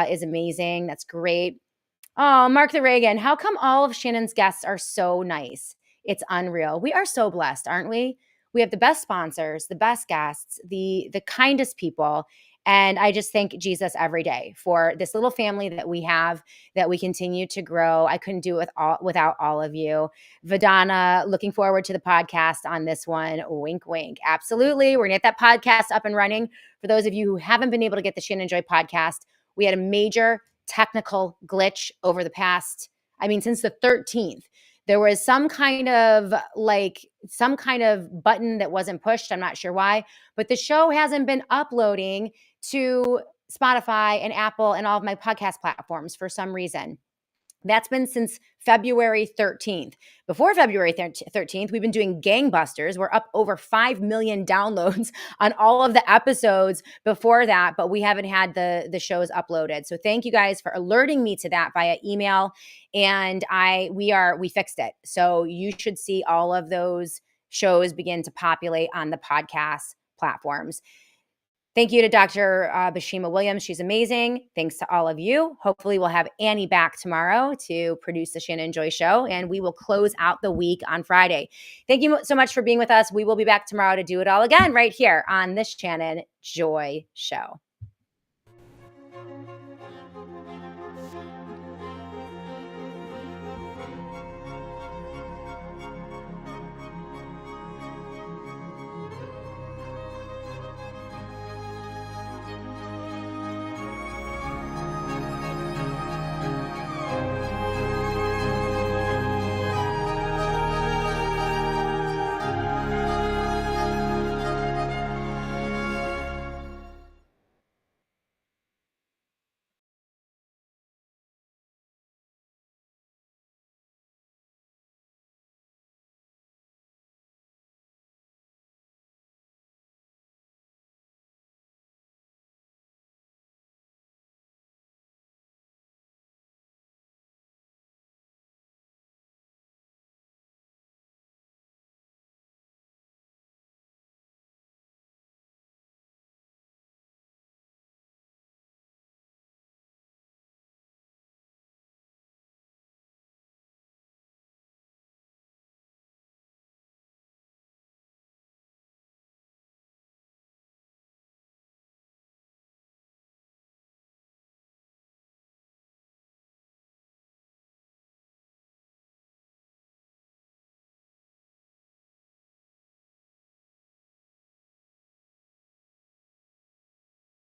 is amazing. That's great. Oh, Mark the Reagan, how come all of Shannon's guests are so nice? It's unreal. We are so blessed, aren't we? We have the best sponsors, the best guests, the kindest people. And I just thank Jesus every day for this little family that we have, that we continue to grow. I couldn't do it without all of you. Vidana, looking forward to the podcast on this one. Wink, wink. Absolutely. We're going to get that podcast up and running. For those of you who haven't been able to get the Shannon Joy podcast, we had a major technical glitch over the past, since the 13th. There was some kind of button that wasn't pushed. I'm not sure why, but the show hasn't been uploading to Spotify and Apple and all of my podcast platforms for some reason. That's been since February 13th. Before February 13th, we've been doing gangbusters. We're up over 5 million downloads on all of the episodes before that, but we haven't had the shows uploaded. So thank you guys for alerting me to that via email. And we fixed it. So you should see all of those shows begin to populate on the podcast platforms. Thank you to Dr. Bashima Williams. She's amazing. Thanks to all of you. Hopefully we'll have Annie back tomorrow to produce the Shannon Joy Show, and we will close out the week on Friday. Thank you so much for being with us. We will be back tomorrow to do it all again right here on the Shannon Joy Show.